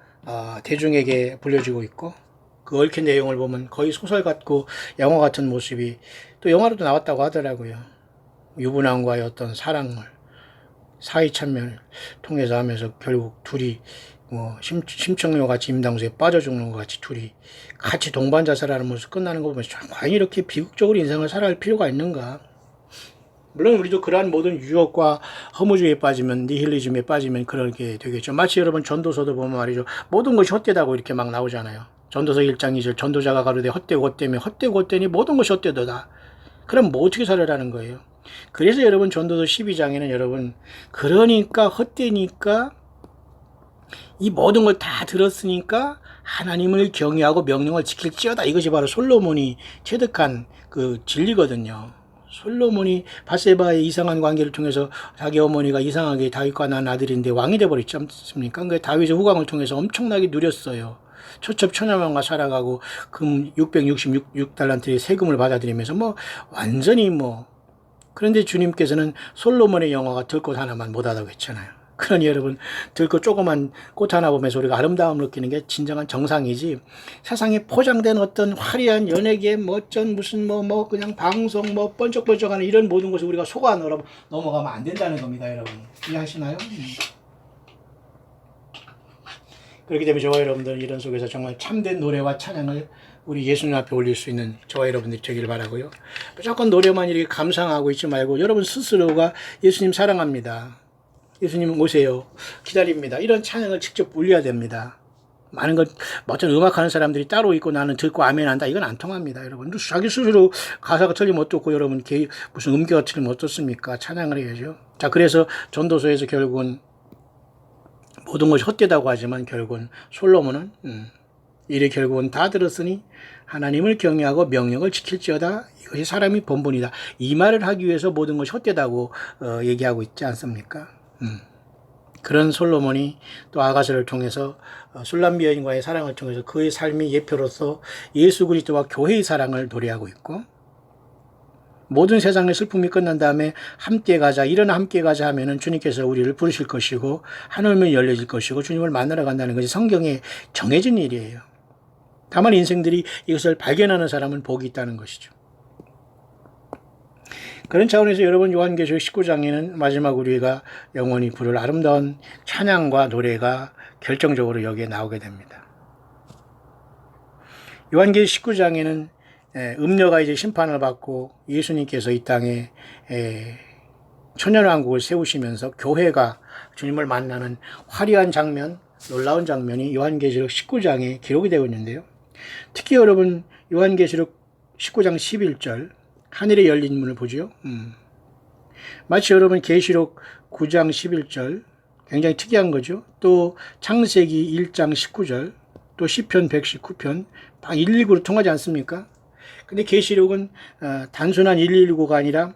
대중에게 불려지고 있고 그 얽힌 내용을 보면 거의 소설 같고 영화 같은 모습이 또 영화로도 나왔다고 하더라고요. 유부남과의 어떤 사랑을 사의찬미를 통해서 하면서 결국 둘이 뭐 심청료 같이 임당수에 빠져 죽는 것 같이 둘이 같이 동반자살하는 모습 끝나는 거 보면 과연 이렇게 비극적으로 인생을 살아갈 필요가 있는가. 물론 우리도 그러한 모든 유혹과 허무주의에 빠지면 니힐리즘에 빠지면 그렇게 되겠죠. 마치 여러분 전도서도 보면 말이죠. 모든 것이 헛되다고 이렇게 막 나오잖아요. 전도서 1장 2절 전도자가 가로되 헛되고 헛되며 헛되고 헛되니 모든 것이 헛되도다. 그럼 뭐 어떻게 살아라는 거예요. 그래서 여러분 전도서 12장에는 여러분 그러니까 헛되니까 이 모든 걸 다 들었으니까 하나님을 경외하고 명령을 지킬지어다. 이것이 바로 솔로몬이 체득한 그 진리거든요. 솔로몬이 밧세바의 이상한 관계를 통해서 자기 어머니가 이상하게 다윗과 난 아들인데 왕이 돼버렸지 않습니까? 그러니까 다윗의 후광을 통해서 엄청나게 누렸어요. 초첩천하만과 살아가고 금 666달란트의 세금을 받아들이면서 뭐 완전히 뭐 그런데 주님께서는 솔로몬의 영화가 들꽃 하나만 못하다고 했잖아요. 그러니 여러분, 들고 조그만 꽃 하나 보면서 우리가 아름다움을 느끼는 게 진정한 정상이지, 세상에 포장된 어떤 화려한 연예계, 멋진 무슨 그냥 방송, 번쩍번쩍하는 이런 모든 것을 우리가 속아 넘어가면 안 된다는 겁니다, 여러분. 이해하시나요? 그렇기 때문에 저와 여러분들 이런 속에서 정말 참된 노래와 찬양을 우리 예수님 앞에 올릴 수 있는 저와 여러분들이 되기를 바라고요. 무조건 노래만 이렇게 감상하고 있지 말고 여러분 스스로가 예수님 사랑합니다. 예수님 오세요. 기다립니다. 이런 찬양을 직접 올려야 됩니다. 많은 것, 멋진 음악하는 사람들이 따로 있고 나는 듣고 아멘 한다. 이건 안 통합니다, 여러분. 자기 스스로 가사가 틀리면 어떻고, 여러분, 무슨 음계가 틀리면 어떻습니까? 찬양을 해야죠. 자, 그래서 전도서에서 결국은 모든 것이 헛되다고 하지만 결국은 솔로몬은, 이래 결국은 다 들었으니 하나님을 경외하고 명령을 지킬지어다. 이것이 사람이 본분이다. 이 말을 하기 위해서 모든 것이 헛되다고 얘기하고 있지 않습니까? 그런 솔로몬이 또 아가서를 통해서 술람미 여인과의 사랑을 통해서 그의 삶의 예표로서 예수 그리스도와 교회의 사랑을 도래하고 있고, 모든 세상의 슬픔이 끝난 다음에 함께 가자, 일어나 함께 가자 하면은 주님께서 우리를 부르실 것이고 하늘문이 열려질 것이고 주님을 만나러 간다는 것이 성경에 정해진 일이에요. 다만 인생들이 이것을 발견하는 사람은 복이 있다는 것이죠. 그런 차원에서 여러분 요한계시록 19장에는 마지막 우리가 영원히 부를 아름다운 찬양과 노래가 결정적으로 여기에 나오게 됩니다. 요한계시록 19장에는 음녀가 이제 심판을 받고 예수님께서 이 땅에 천년왕국을 세우시면서 교회가 주님을 만나는 화려한 장면, 놀라운 장면이 요한계시록 19장에 기록이 되고 있는데요. 특히 여러분 요한계시록 19장 11절 하늘에 열린 문을 보죠. 마치 여러분 계시록 9장 11절 굉장히 특이한 거죠. 또 창세기 1장 19절 또 시편 119편 119로 통하지 않습니까? 근데 계시록은 단순한 119가 아니라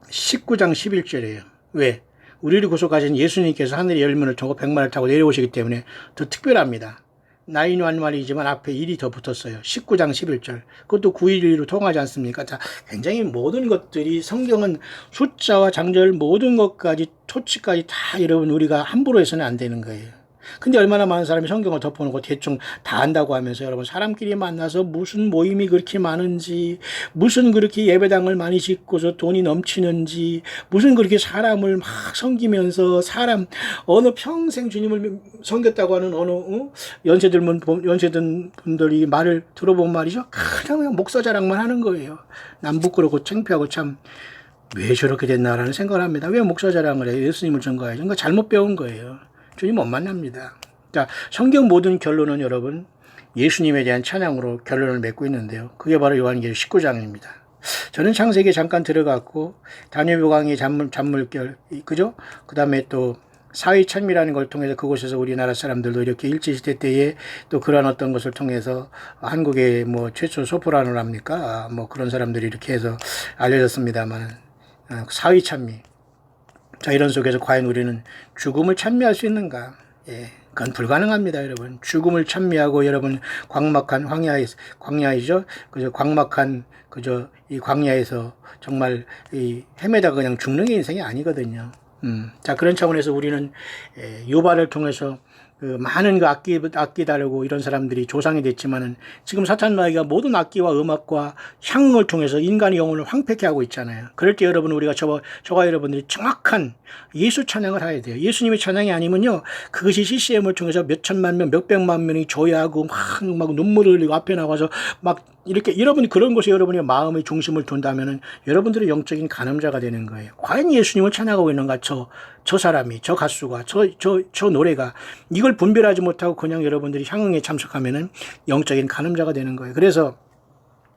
19장 11절이에요. 왜? 우리를 구속하신 예수님께서 하늘의 열문을 통고 백마를 타고 내려오시기 때문에 더 특별합니다. 911이지만 앞에 1이 더 붙었어요. 19장 11절. 그것도 911로 통하지 않습니까? 자, 굉장히 모든 것들이 성경은 숫자와 장절 모든 것까지 토치까지 다 여러분 우리가 함부로 해서는 안 되는 거예요. 근데 얼마나 많은 사람이 성경을 덮어놓고 대충 다 안다고 하면서 여러분 사람끼리 만나서 무슨 모임이 그렇게 많은지, 무슨 그렇게 예배당을 많이 짓고서 돈이 넘치는지, 무슨 그렇게 사람을 막 섬기면서 사람 어느 평생 주님을 섬겼다고 하는 어느 연세든 분들이 말을 들어본 말이죠. 그냥 목사 자랑만 하는 거예요. 난 부끄럽고 창피하고 참 왜 저렇게 됐나라는 생각을 합니다. 왜 목사 자랑을 해요? 예수님을 전가해요. 그러니까 잘못 배운 거예요. 주님 못 만납니다. 자, 성경 모든 결론은 여러분 예수님에 대한 찬양으로 결론을 맺고 있는데요. 그게 바로 요한계시록 19장입니다. 저는 창세기에 잠깐 들어갔고 다니엘강의 잔물결, 그죠? 그 다음에 또 사위찬미라는 걸 통해서 그곳에서 우리나라 사람들도 이렇게 일제시대 때에 또 그런 어떤 것을 통해서 한국의 최초 소프라노를 합니까? 그런 사람들이 이렇게 해서 알려졌습니다만 사위찬미. 자, 이런 속에서 과연 우리는 죽음을 찬미할 수 있는가? 예, 그건 불가능합니다, 여러분. 죽음을 찬미하고 여러분 광막한 광야이죠. 그저 광막한 이 광야에서 정말 이 헤매다가 그냥 죽는 게 인생이 아니거든요. 자, 그런 차원에서 우리는 요바를 통해서 많은 악기 다루고 이런 사람들이 조상이 됐지만은 지금 사탄 마귀가 모든 악기와 음악과 향응을 통해서 인간의 영혼을 황폐케 하고 있잖아요. 그럴 때 여러분 우리가 저와 여러분들이 정확한 예수 찬양을 해야 돼요. 예수님의 찬양이 아니면요 그것이 CCM을 통해서 몇 천만 명, 몇 백만 명이 조회하고 막 눈물을 흘리고 앞에 나가서 막 이렇게 여러분이 그런 곳에 여러분의 마음의 중심을 둔다면은 여러분들의 영적인 간음자가 되는 거예요. 과연 예수님을 찬양하고 있는가? 저 사람이, 저 가수가, 저 노래가 이걸 분별하지 못하고 그냥 여러분들이 향응에 참석하면은 영적인 간음자가 되는 거예요. 그래서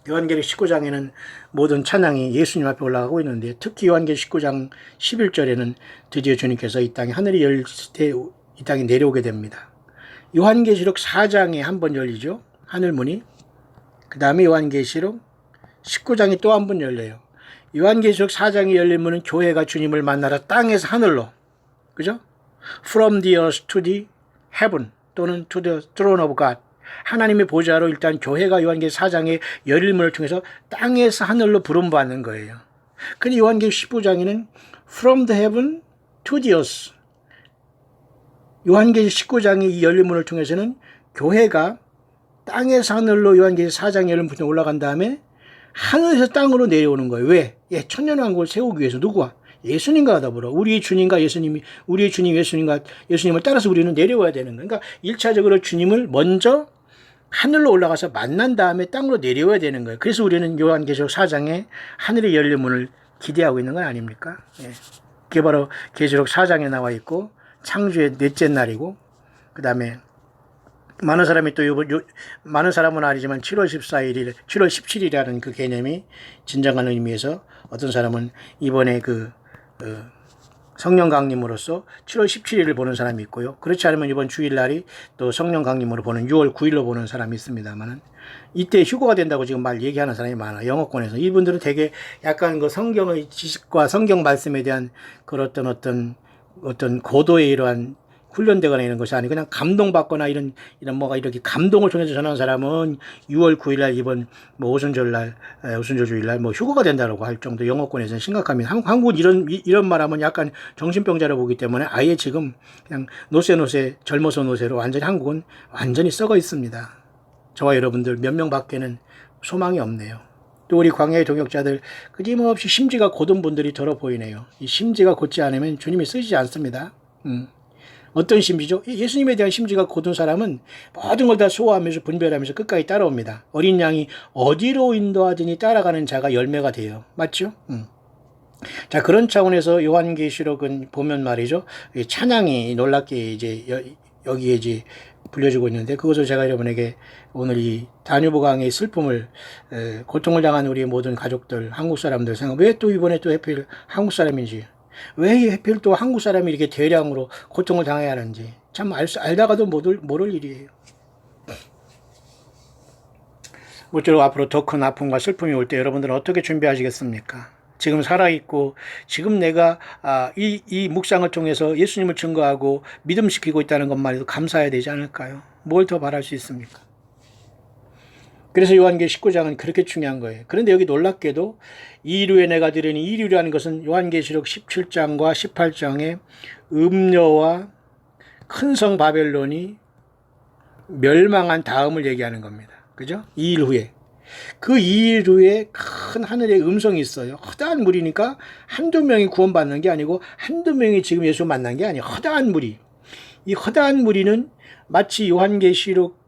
요한계시록 19장에는 모든 찬양이 예수님 앞에 올라가고 있는데 특히 요한계시록 19장 11절에는 드디어 주님께서 이 땅에 하늘이 열릴 때 이 땅에 내려오게 됩니다. 요한계시록 4장에 한 번 열리죠. 하늘문이. 그 다음에 요한계시록 19장이 또 한 번 열려요. 요한계시록 4장이 열린 문은 교회가 주님을 만나러 땅에서 하늘로, 그죠? From the earth to the heaven 또는 to the throne of God. 하나님의 보좌로 일단 교회가 요한계시록 4장의 열린 문을 통해서 땅에서 하늘로 부름받는 거예요. 근데 요한계시록 15장에는 From the heaven to the earth. 요한계시록 19장의 이 열린 문을 통해서는 교회가 땅에서 하늘로 요한계시록 4장 열린 문에 올라간 다음에 하늘에서 땅으로 내려오는 거예요. 왜? 예, 천년왕국을 세우기 위해서. 누구와? 예수님과 더불어 우리의 주님과 예수님이, 우리의 주님 예수님을 따라서 우리는 내려와야 되는 거예요. 그러니까 1차적으로 주님을 먼저 하늘로 올라가서 만난 다음에 땅으로 내려와야 되는 거예요. 그래서 우리는 요한계시록 4장에 하늘의 열린 문을 기대하고 있는 건 아닙니까? 예. 그게 바로 계시록 4장에 나와 있고 창조의 넷째 날이고, 그 다음에 많은 사람이 또 많은 사람은 아니지만 7월 14일이 7월 17일이라는 그 개념이 진정한 의미에서 어떤 사람은 이번에 성령 강림으로써 7월 17일을 보는 사람이 있고요. 그렇지 않으면 이번 주일날이 또 성령 강림으로 보는 6월 9일로 보는 사람이 있습니다만은 이때 휴거가 된다고 지금 얘기하는 사람이 많아요. 영어권에서. 이분들은 되게 약간 그 성경의 지식과 성경 말씀에 대한 그런 어떤 고도의 이러한 훈련되거나 이런 것이 아니고 그냥 감동받거나 이런 뭐가 이렇게 감동을 통해서 전하는 사람은 6월 9일날 이번 오순절주일날 휴거가 된다고 할 정도 영어권에서는 심각합니다. 한국은 이런 말하면 약간 정신병자로 보기 때문에 아예 지금 그냥 노세 젊어서 노세로 완전히 한국은 완전히 썩어 있습니다. 저와 여러분들 몇 명밖에는 소망이 없네요. 또 우리 광야의 동역자들 끊임없이 심지가 곧은 분들이 더러 보이네요. 이 심지가 곧지 않으면 주님이 쓰시지 않습니다. 어떤 심지죠? 예수님에 대한 심지가 곧은 사람은 모든 걸 다 소화하면서 분별하면서 끝까지 따라옵니다. 어린 양이 어디로 인도하더니 따라가는 자가 열매가 돼요. 맞죠? 자, 그런 차원에서 요한계시록은 보면 말이죠. 찬양이 놀랍게 여기에 불려지고 있는데, 그것을 제가 여러분에게 오늘 이 다뉴브 강의 슬픔을, 고통을 당한 우리 모든 가족들, 한국 사람들 왜 또 이번에 또 하필 한국 사람인지, 왜 하필 또 한국 사람이 이렇게 대량으로 고통을 당해야 하는지 참 알다가도 모를 일이에요. 모쪼록 앞으로 더 큰 아픔과 슬픔이 올 때 여러분들은 어떻게 준비하시겠습니까? 지금 살아있고 지금 내가 이 묵상을 통해서 예수님을 증거하고 믿음시키고 있다는 것만 해도 감사해야 되지 않을까요? 뭘 더 바랄 수 있습니까? 그래서 요한계시록 19장은 그렇게 중요한 거예요. 그런데 여기 놀랍게도 이루에 내가 들으니, 이루라는 것은 요한계시록 17장과 18장에 음녀와 큰 성 바벨론이 멸망한 다음을 얘기하는 겁니다. 그죠? 2일 후에. 그 2일 후에 큰 하늘의 음성이 있어요. 허다한 무리니까 한두 명이 구원받는 게 아니고 한두 명이 지금 예수 만난 게 아니에요. 허다한 무리. 이 허다한 무리는 마치 요한계시록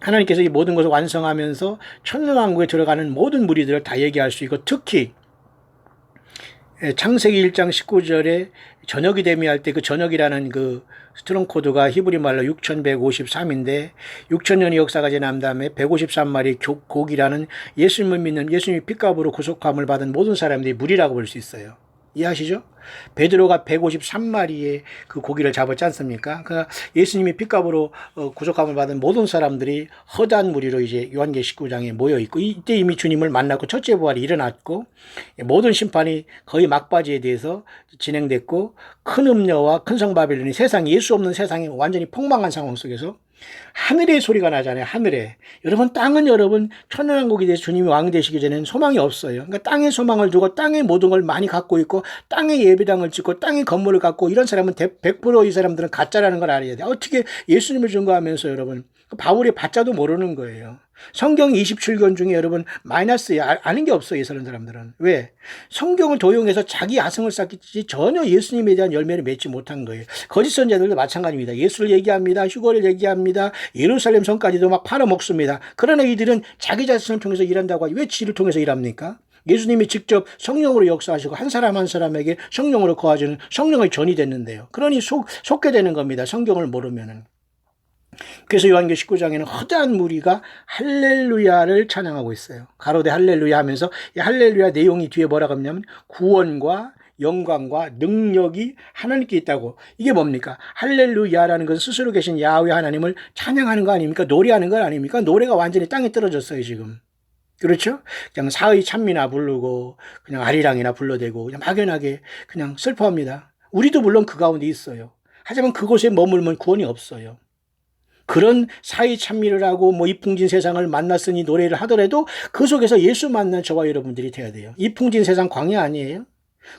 하나님께서 이 모든 것을 완성하면서 천년왕국에 들어가는 모든 무리들을 다 얘기할 수 있고, 특히 창세기 1장 19절에 저녁이 되며 할 때 그 저녁이라는 그 스트롱 코드가 히브리 말로 6153인데 6000년의 역사가 지난 다음에 153마리 곡이라는 예수님을 믿는, 예수님이 핏값으로 구속함을 받은 모든 사람들이 무리라고 볼 수 있어요. 이해하시죠? 베드로가 153마리의 그 고기를 잡았지 않습니까? 그러니까 예수님이 핏값으로 구속함을 받은 모든 사람들이 허다한 무리로 이제 요한계시록 19장에 모여 있고, 이때 이미 주님을 만났고 첫째 부활이 일어났고 모든 심판이 거의 막바지에 대해서 진행됐고, 큰 음녀와 큰 성 바벨론이 예수 없는 세상에 완전히 폭망한 상황 속에서 하늘의 소리가 나잖아요. 하늘에. 여러분, 땅은 여러분 천년왕국에 대해서 주님이 왕 되시기 전에는 소망이 없어요. 그러니까 땅에 소망을 두고 땅의 모든 걸 많이 갖고 있고 땅에 예배당을 짓고 땅의 건물을 갖고 이런 사람은 100% 이 사람들은 가짜라는 걸 알아야 돼요. 어떻게 예수님을 증거하면서 여러분 바울의 바자도 모르는 거예요. 성경 27권 중에 여러분 마이너스야. 아는 게 없어요. 이 사람들은. 왜? 성경을 도용해서 자기 야성을 쌓기 전혀 예수님에 대한 열매를 맺지 못한 거예요. 거짓 선자들도 마찬가지입니다. 예수를 얘기합니다. 휴거를 얘기합니다. 예루살렘 성까지도 막 팔아먹습니다. 그러나 이들은 자기 자신을 통해서 일한다고 하지 왜 지를 통해서 일합니까? 예수님이 직접 성령으로 역사하시고 한 사람 한 사람에게 성령으로 거하시는 성령의 전이 됐는데요. 그러니 속게 되는 겁니다. 성경을 모르면은. 그래서 요한계시록 19장에는 허다한 무리가 할렐루야를 찬양하고 있어요. 가로대 할렐루야 하면서 이 할렐루야 내용이 뒤에 뭐라고 하냐면 구원과 영광과 능력이 하나님께 있다고. 이게 뭡니까? 할렐루야라는 것은 스스로 계신 야훼 하나님을 찬양하는 거 아닙니까? 노래하는 거 아닙니까? 노래가 완전히 땅에 떨어졌어요 지금. 그렇죠? 그냥 사의 찬미나 부르고 그냥 아리랑이나 불러대고 그냥 막연하게 그냥 슬퍼합니다. 우리도 물론 그 가운데 있어요. 하지만 그곳에 머물면 구원이 없어요. 그런 사이 찬미를 하고 이풍진 세상을 만났으니 노래를 하더라도 그 속에서 예수 만난 저와 여러분들이 돼야 돼요. 이풍진 세상 광야 아니에요?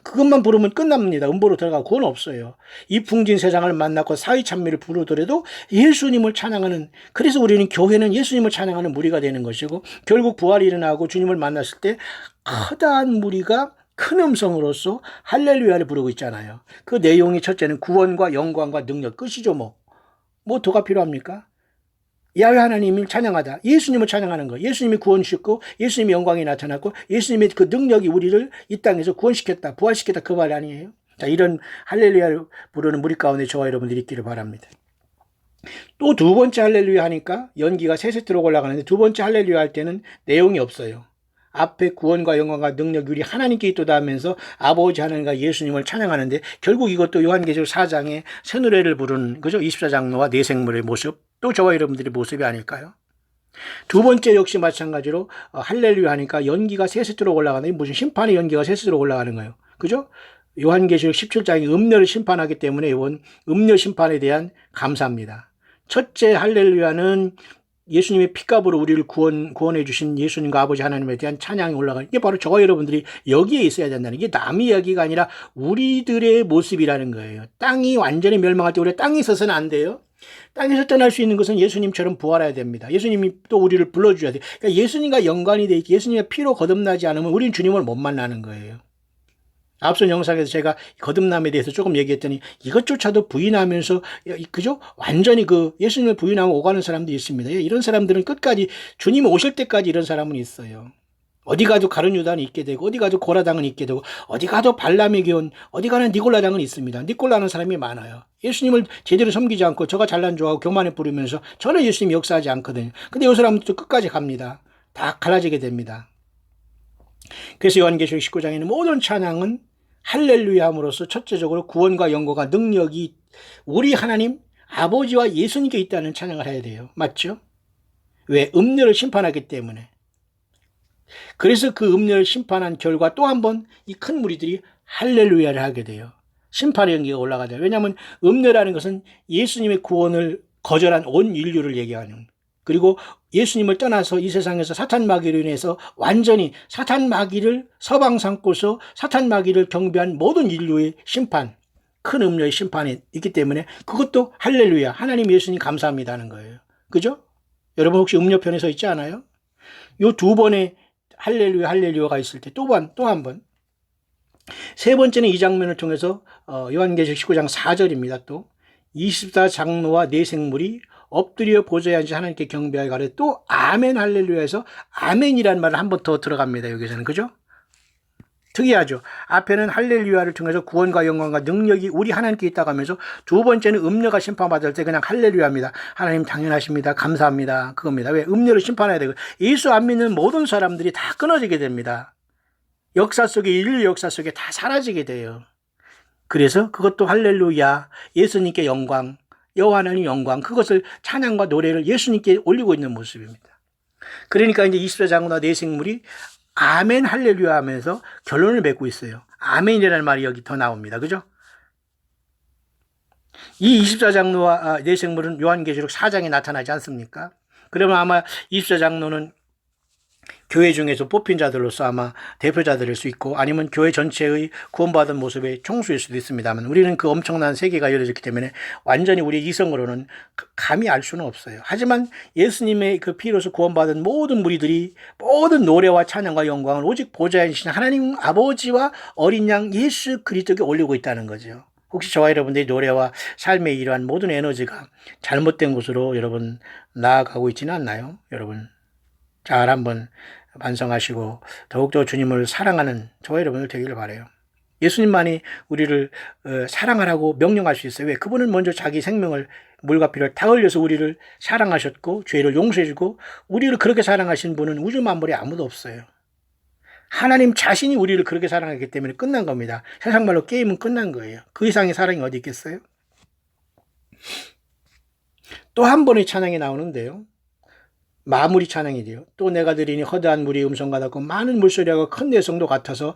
그것만 부르면 끝납니다. 음보로 들어가고 그건 없어요. 이 풍진 세상을 만나고 사위찬미를 부르더라도 예수님을 찬양하는, 그래서 우리는 교회는 예수님을 찬양하는 무리가 되는 것이고, 결국 부활이 일어나고 주님을 만났을 때 커다란 무리가 큰 음성으로서 할렐루야를 부르고 있잖아요. 그 내용이 첫째는 구원과 영광과 능력, 끝이죠. 뭐 더가 필요합니까? 야훼 하나님을 찬양하다. 예수님을 찬양하는 거예요. 예수님이 구원시켰고 예수님의 영광이 나타났고 예수님의 그 능력이 우리를 이 땅에서 구원시켰다, 부활시켰다, 그 말 아니에요? 자, 이런 할렐루야를 부르는 무리 가운데 저와 여러분들이 있기를 바랍니다. 또 두 번째 할렐루야 하니까 연기가 세세트로 올라가는데, 두 번째 할렐루야 할 때는 내용이 없어요. 앞에 구원과 영광과 능력이 우리 하나님께 있도다 하면서 아버지 하나님과 예수님을 찬양하는데, 결국 이것도 요한계시록 4장에 새 노래를 부르는, 그죠? 24장로와 내생물의 모습, 또 저와 여러분들의 모습이 아닐까요? 두 번째 역시 마찬가지로 할렐루야 하니까 연기가 세세트로 올라가는, 무슨 심판의 연기가 세세트로 올라가는 거예요. 그죠? 요한계시록 17장이 음녀를 심판하기 때문에 이번 음녀 심판에 대한 감사합니다. 첫째 할렐루야는 예수님의 피값으로 우리를 구원해 주신 예수님과 아버지 하나님에 대한 찬양이 올라가는, 이게 바로 저와 여러분들이 여기에 있어야 된다는, 이게 남의 이야기가 아니라 우리들의 모습이라는 거예요. 땅이 완전히 멸망할 때 우리가 땅에 있어서는 안 돼요. 땅에서 떠날 수 있는 것은 예수님처럼 부활해야 됩니다. 예수님이 또 우리를 불러줘야 돼요. 그러니까 예수님과 연관이 돼 있기, 예수님의 피로 거듭나지 않으면 우리는 주님을 못 만나는 거예요. 앞선 영상에서 제가 거듭남에 대해서 조금 얘기했더니 이것조차도 부인하면서, 그죠? 완전히 그 예수님을 부인하고 오가는 사람도 있습니다. 이런 사람들은 끝까지, 주님이 오실 때까지 이런 사람은 있어요. 어디 가도 가룟 유다는 있게 되고, 어디 가도 고라당은 있게 되고, 어디 가도 발람의 교훈, 어디 가는 니골라당은 있습니다. 니골라는 사람이 많아요. 예수님을 제대로 섬기지 않고 저가 잘난 좋아하고 교만에 부르면서 저는 예수님이 역사하지 않거든요. 근데 이 사람들도 끝까지 갑니다. 다 갈라지게 됩니다. 그래서 요한계시록 19장에는 모든 찬양은 할렐루야 함으로써 첫째적으로 구원과 영광과 능력이 우리 하나님 아버지와 예수님께 있다는 찬양을 해야 돼요. 맞죠? 왜? 음녀를 심판하기 때문에. 그래서 그 음녀를 심판한 결과 또 한 번 이 큰 무리들이 할렐루야를 하게 돼요. 심판의 연기가 올라가죠. 왜냐하면 음녀라는 것은 예수님의 구원을 거절한 온 인류를 얘기하는, 그리고 예수님을 떠나서 이 세상에서 사탄 마귀로 인해서 완전히 사탄 마귀를 서방 삼고서 사탄 마귀를 경배한 모든 인류의 심판, 큰 음녀의 심판이 있기 때문에 그것도 할렐루야, 하나님 예수님 감사합니다 하는 거예요. 그죠? 여러분 혹시 음녀편에 서 있지 않아요? 요 두 번의 할렐루야 할렐루야가 있을 때 또 한 번. 세 번째는 이 장면을 통해서 요한계시록 19장 4절입니다. 또 24장로와 내생물이 엎드려 보좌에 앉아 하나님께 경배하여 가래, 또 아멘 할렐루야에서 아멘이라는 말을 한 번 더 들어갑니다. 여기서는. 그죠? 특이하죠. 앞에는 할렐루야를 통해서 구원과 영광과 능력이 우리 하나님께 있다고 하면서, 두 번째는 음녀가 심판받을 때 그냥 할렐루야입니다. 하나님 당연하십니다. 감사합니다. 그겁니다. 왜? 음녀를 심판해야 되고, 예수 안 믿는 모든 사람들이 다 끊어지게 됩니다. 역사 속에, 인류 역사 속에 다 사라지게 돼요. 그래서 그것도 할렐루야, 예수님께 영광, 여호와 하나님 영광, 그것을 찬양과 노래를 예수님께 올리고 있는 모습입니다. 그러니까 이제 24장로나 내생물이 아멘 할렐루야 하면서 결론을 맺고 있어요. 아멘이라는 말이 여기 더 나옵니다. 그죠? 이 24장로와 내생물은 요한계시록 4장에 나타나지 않습니까? 그러면 아마 24장로는 교회 중에서 뽑힌 자들로서 아마 대표자들일 수 있고, 아니면 교회 전체의 구원받은 모습의 총수일 수도 있습니다만, 우리는 그 엄청난 세계가 열려졌기 때문에 완전히 우리 이성으로는 감히 알 수는 없어요. 하지만 예수님의 그 피로서 구원받은 모든 무리들이 모든 노래와 찬양과 영광을 오직 보좌에 계신 하나님 아버지와 어린 양 예수 그리스도께 올리고 있다는 거죠. 혹시 저와 여러분들의 노래와 삶의 이러한 모든 에너지가 잘못된 곳으로 여러분 나아가고 있지는 않나요? 여러분 잘 한번 반성하시고 더욱더 주님을 사랑하는 저와 여러분들 되기를 바라요. 예수님만이 우리를 사랑하라고 명령할 수 있어요. 왜? 그분은 먼저 자기 생명을 물과 피를 다 흘려서 우리를 사랑하셨고 죄를 용서해주고, 우리를 그렇게 사랑하신 분은 우주 만물에 아무도 없어요. 하나님 자신이 우리를 그렇게 사랑하기 때문에 끝난 겁니다. 세상 말로 게임은 끝난 거예요. 그 이상의 사랑이 어디 있겠어요? 또 한 번의 찬양이 나오는데요. 마무리 찬양이 돼요. 또 내가 들으니 허다한 물이 음성과 같고 많은 물소리하고 큰 내성도 같아서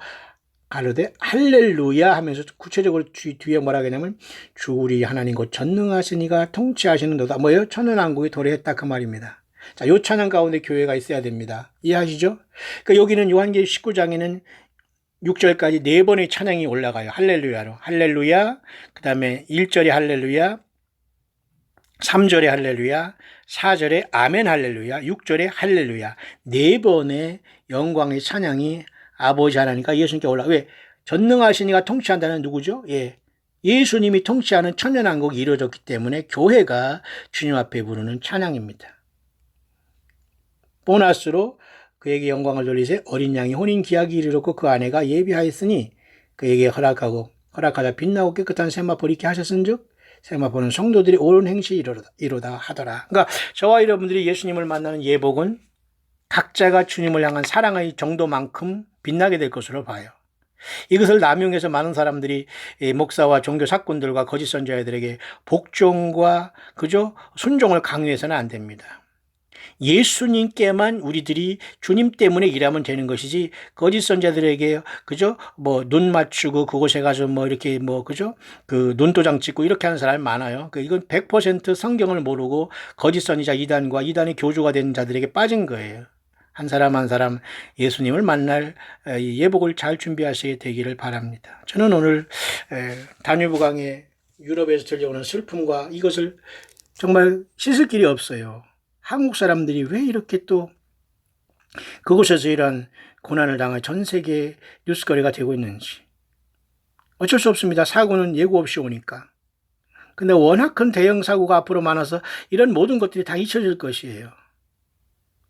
가로되 할렐루야 하면서 구체적으로 뒤에 뭐라 하냐면, 주 우리 하나님 곧 전능하시니가 통치하시는 너다. 뭐예요? 천연왕국이 도래했다, 그 말입니다. 자, 요 찬양 가운데 교회가 있어야 됩니다. 이해하시죠? 그러니까 여기는 요한계시록 19장에는 6절까지 4번의 찬양이 올라가요. 할렐루야로. 할렐루야, 그 다음에 1절에 할렐루야, 3절에 할렐루야, 4절에 아멘 할렐루야, 6절에 할렐루야. 4번의 영광의 찬양이 아버지 하나님과 예수님께 올라가. 왜? 전능하신 이가 통치한다는 누구죠? 예. 예수님이 통치하는 천년왕국이 이루어졌기 때문에 교회가 주님 앞에 부르는 찬양입니다. 보너스로 그에게 영광을 돌리세 어린 양이 혼인 기약이 이르렀고 그 아내가 예비하였으니 그에게 허락하다 빛나고 깨끗한 세마포를 입게 하셨은즉 세마포는 성도들이 옳은 행시 이로다 하더라. 그러니까 저와 여러분들이 예수님을 만나는 예복은 각자가 주님을 향한 사랑의 정도만큼 빛나게 될 것으로 봐요. 이것을 남용해서 많은 사람들이 목사와 종교 사꾼들과 거짓 선지자들에게 복종과 그저 순종을 강요해서는 안 됩니다. 예수님께만 우리들이 주님 때문에 일하면 되는 것이지 거짓 선자들에게 그죠 눈 맞추고 그곳에 가서 이렇게 그죠 그 눈도장 찍고 이렇게 하는 사람이 많아요. 이건 100% 성경을 모르고 거짓 선지자 이단과 이단의 교주가 된 자들에게 빠진 거예요. 한 사람 한 사람 예수님을 만날 예복을 잘 준비하시게 되기를 바랍니다. 저는 오늘 다뉴브 강의 유럽에서 들려오는 슬픔과 이것을 정말 씻을 길이 없어요. 한국 사람들이 왜 이렇게 또 그곳에서 이런 고난을 당해 전 세계 뉴스거리가 되고 있는지. 어쩔 수 없습니다. 사고는 예고 없이 오니까. 근데 워낙 큰 대형 사고가 앞으로 많아서 이런 모든 것들이 다 잊혀질 것이에요.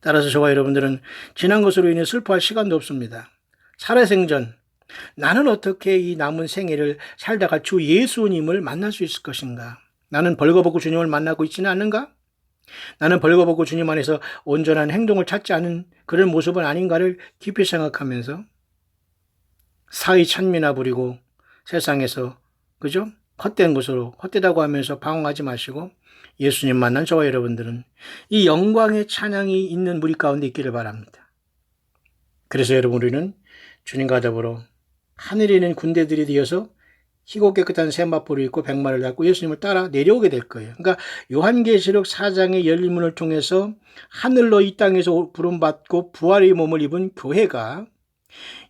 따라서 저와 여러분들은 지난 것으로 인해 슬퍼할 시간도 없습니다. 살아생전 나는 어떻게 이 남은 생애를 살다가 주 예수님을 만날 수 있을 것인가? 나는 벌거벗고 주님을 만나고 있지는 않는가? 나는 벌거벗고 주님 안에서 온전한 행동을 찾지 않은 그런 모습은 아닌가를 깊이 생각하면서 사의 찬미나 부리고 세상에서 그죠? 헛된 것으로 헛되다고 하면서 방황하지 마시고 예수님 만난 저와 여러분들은 이 영광의 찬양이 있는 무리 가운데 있기를 바랍니다. 그래서 여러분 우리는 주님과 더불어 하늘에 있는 군대들이 되어서 희고 깨끗한 세마포를 입고 백마를 달고 예수님을 따라 내려오게 될 거예요. 그러니까 요한계시록 4장의 열린 문을 통해서 하늘로 이 땅에서 부름받고 부활의 몸을 입은 교회가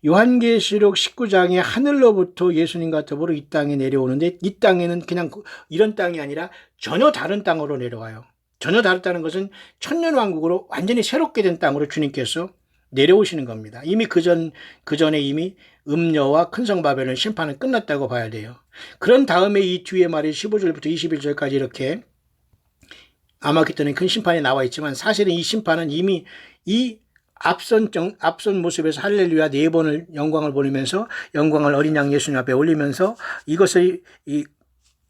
요한계시록 19장에 하늘로부터 예수님과 더불어 이 땅에 내려오는데 이 땅에는 그냥 이런 땅이 아니라 전혀 다른 땅으로 내려와요. 전혀 다르다는 것은 천년왕국으로 완전히 새롭게 된 땅으로 주님께서 내려오시는 겁니다. 이미 그전에 이미 음녀와 큰성 바벨론 심판은 끝났다고 봐야 돼요. 그런 다음에 이 뒤에 말이 15절부터 21절까지 이렇게 아마겟돈의 큰 심판이 나와 있지만 사실은 이 심판은 이미 이 앞선 모습에서 할렐루야 4번을 영광을 보내면서 영광을 어린 양 예수님 앞에 올리면서 이것을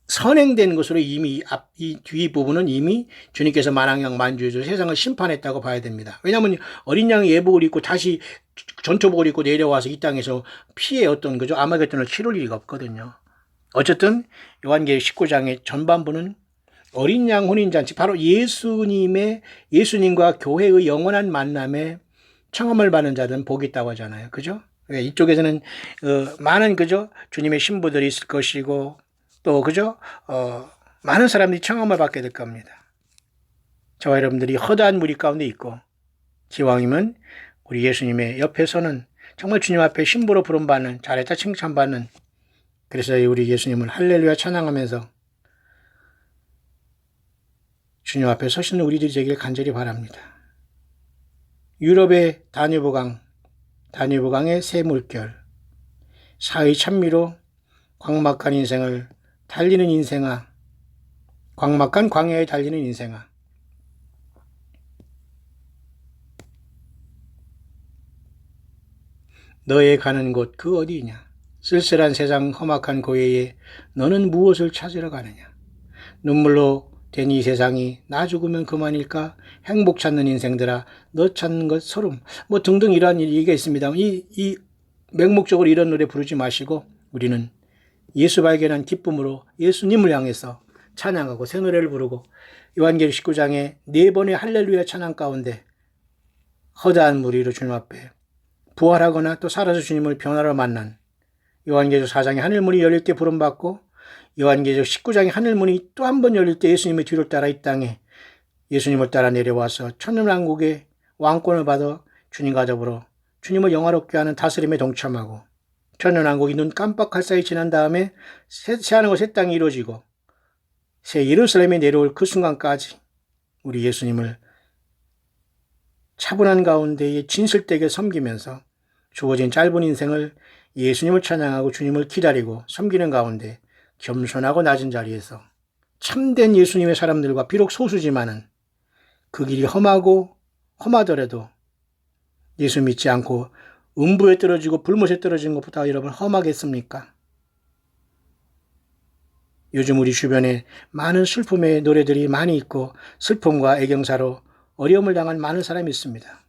선행된 것으로 이미 이 뒤 부분은 이미 주님께서 만왕양 만주에서 세상을 심판했다고 봐야 됩니다. 왜냐하면 어린 양의 예복을 입고 다시 전투복을 입고 내려와서 이 땅에서 피해 그죠 아마겟돈을 치룰 리가 없거든요. 어쨌든 요한계시록 19장의 전반부는 어린 양 혼인잔치 바로 예수님과 교회의 영원한 만남에 청함을 받는 자들은 복이 있다고 하잖아요. 그죠? 이쪽에서는 많은 그죠 주님의 신부들이 있을 것이고 또 그죠 많은 사람들이 청함을 받게 될 겁니다. 저와 여러분들이 허다한 무리 가운데 있고 기왕이면 우리 예수님의 옆에 서는 정말 주님 앞에 신부로 부름받는 잘했다 칭찬받는 그래서 우리 예수님을 할렐루야 찬양하면서 주님 앞에 서시는 우리들이 되길 간절히 바랍니다. 유럽의 다뉴브강의 새 물결 사의 찬미로 광막한 인생을 달리는 인생아 광막한 광야에 달리는 인생아 너의 가는 곳 그 어디이냐 쓸쓸한 세상 험악한 고해에 너는 무엇을 찾으러 가느냐 눈물로 된 이 세상이 나 죽으면 그만일까 행복 찾는 인생들아 너 찾는 것 소름 등등 이러한 얘기가 있습니다. 이 맹목적으로 이런 노래 부르지 마시고 우리는 예수 발견한 기쁨으로 예수님을 향해서 찬양하고 새 노래를 부르고 요한계시록 19장의 4번의 할렐루야 찬양 가운데 허다한 무리로 주님 앞에 부활하거나 또 살아서 주님을 변화로 만난 요한계시록 4장의 하늘문이 열릴 때 부름받고 요한계시록 19장의 하늘문이 또 한 번 열릴 때 예수님의 뒤를 따라 이 땅에 예수님을 따라 내려와서 천년왕국의 왕권을 받아 주님과 더불어 주님을 영화롭게 하는 다스림에 동참하고 천년왕국이 눈 깜빡할 사이 지난 다음에 새하늘과 새 땅이 이루어지고 새 예루살렘에 내려올 그 순간까지 우리 예수님을 차분한 가운데에 진실되게 섬기면서 주어진 짧은 인생을 예수님을 찬양하고 주님을 기다리고 섬기는 가운데 겸손하고 낮은 자리에서 참된 예수님의 사람들과 비록 소수지만은 그 길이 험하더라도 예수 믿지 않고 음부에 떨어지고 불못에 떨어진 것보다 여러분 험하겠습니까? 요즘 우리 주변에 많은 슬픔의 노래들이 많이 있고 슬픔과 애경사로 어려움을 당한 많은 사람이 있습니다.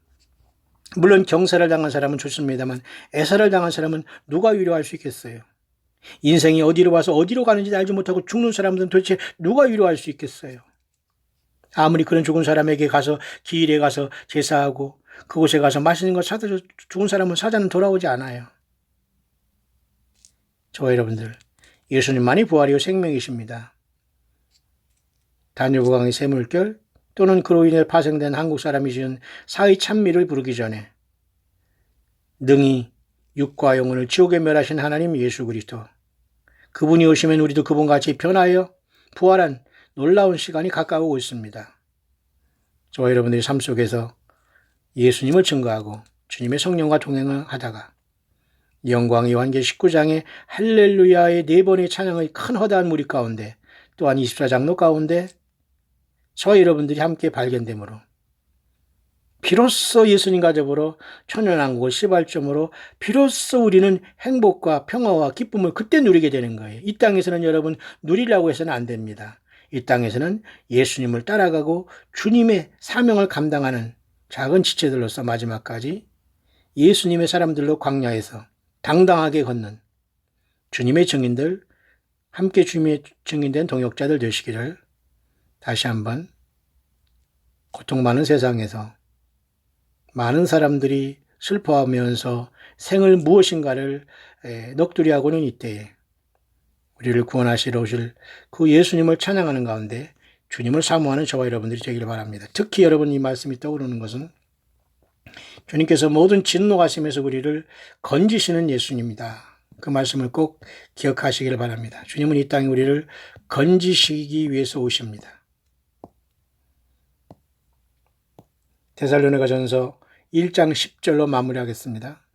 물론 경사를 당한 사람은 좋습니다만 애사를 당한 사람은 누가 위로할 수 있겠어요? 인생이 어디로 와서 어디로 가는지 알지 못하고 죽는 사람들은 도대체 누가 위로할 수 있겠어요? 아무리 그런 죽은 사람에게 가서 기일에 가서 제사하고 그곳에 가서 맛있는 거 사다 줘 죽은 사람은 사자는 돌아오지 않아요. 저와 여러분들, 예수님만이 부활이요 생명이십니다. 다뉴브강의 샘물결 또는 그로 인해 파생된 한국 사람이 지은 사의 찬미를 부르기 전에 능히 육과 영혼을 지옥에 멸하신 하나님 예수 그리스도, 그분이 오시면 우리도 그분같이 변하여 부활한 놀라운 시간이 가까우고 있습니다. 저와 여러분들의 삶 속에서 예수님을 증거하고 주님의 성령과 동행을 하다가 영광 요한계 19장의 할렐루야의 4번의 찬양의 큰 허다한 무리 가운데 또한 24장로 가운데 저와 여러분들이 함께 발견되므로 비로소 예수님과 더불어 천년왕국을 시발점으로 비로소 우리는 행복과 평화와 기쁨을 그때 누리게 되는 거예요. 이 땅에서는 여러분 누리려고 해서는 안 됩니다. 이 땅에서는 예수님을 따라가고 주님의 사명을 감당하는 작은 지체들로서 마지막까지 예수님의 사람들로 광야에서 당당하게 걷는 주님의 증인들, 함께 주님의 증인된 동역자들 되시기를 다시 한번 고통 많은 세상에서 많은 사람들이 슬퍼하면서 생을 무엇인가를 넋두리하고는 이때에 우리를 구원하시러 오실 그 예수님을 찬양하는 가운데 주님을 사모하는 저와 여러분들이 되기를 바랍니다. 특히 여러분 이 말씀이 떠오르는 것은 주님께서 모든 진노하심에서 우리를 건지시는 예수님이다. 그 말씀을 꼭 기억하시기를 바랍니다. 주님은 이 땅에 우리를 건지시기 위해서 오십니다. 데살로니가전서 1장 10절로 마무리하겠습니다.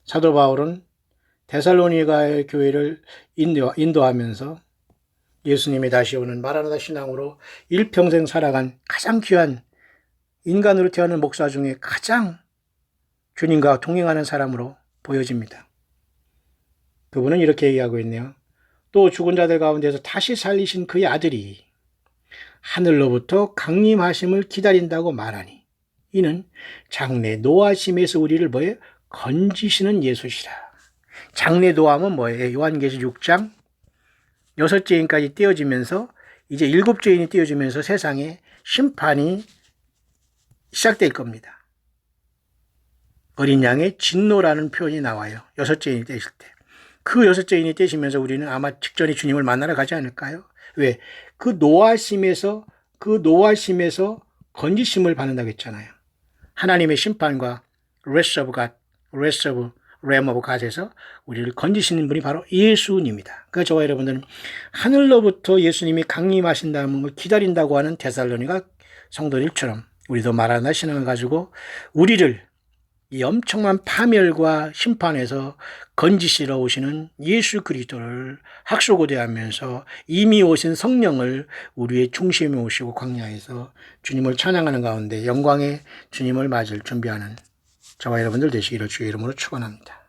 사도 바울은 데살로니가의 교회를 인도하면서 예수님이 다시 오는 마라나다 신앙으로 일평생 살아간 가장 귀한 인간으로 태어난 목사 중에 가장 주님과 동행하는 사람으로 보여집니다. 그분은 이렇게 얘기하고 있네요. 또 죽은 자들 가운데서 다시 살리신 그의 아들이 하늘로부터 강림하심을 기다린다고 말하니 이는 장래 노하심에서 우리를 뭐예요? 건지시는 예수시라. 장래 노함은 뭐예요? 요한계시 6장 6죄인까지 떼어지면서 이제 7죄인이 떼어지면서 세상에 심판이 시작될 겁니다. 어린 양의 진노라는 표현이 나와요. 6죄인이 떼실 때. 그 6죄인이 떼시면서 우리는 아마 직전에 주님을 만나러 가지 않을까요? 왜? 그 노하심에서 건지심을 받는다고 했잖아요. 하나님의 심판과 rest of Lamb of God에서 우리를 건지시는 분이 바로 예수님이다. 그러니까 저와 여러분들은 하늘로부터 예수님이 강림하신다는 기다린다고 하는 데살로니가 성도들처럼 우리도 마라나다 신앙을 가지고 우리를 이 엄청난 파멸과 심판에서 건지시러 오시는 예수 그리스도를 학수고대하면서 이미 오신 성령을 우리의 중심에 오시고 광야에서 주님을 찬양하는 가운데 영광의 주님을 맞을 준비하는 저와 여러분들 되시기를 주의 이름으로 축원합니다.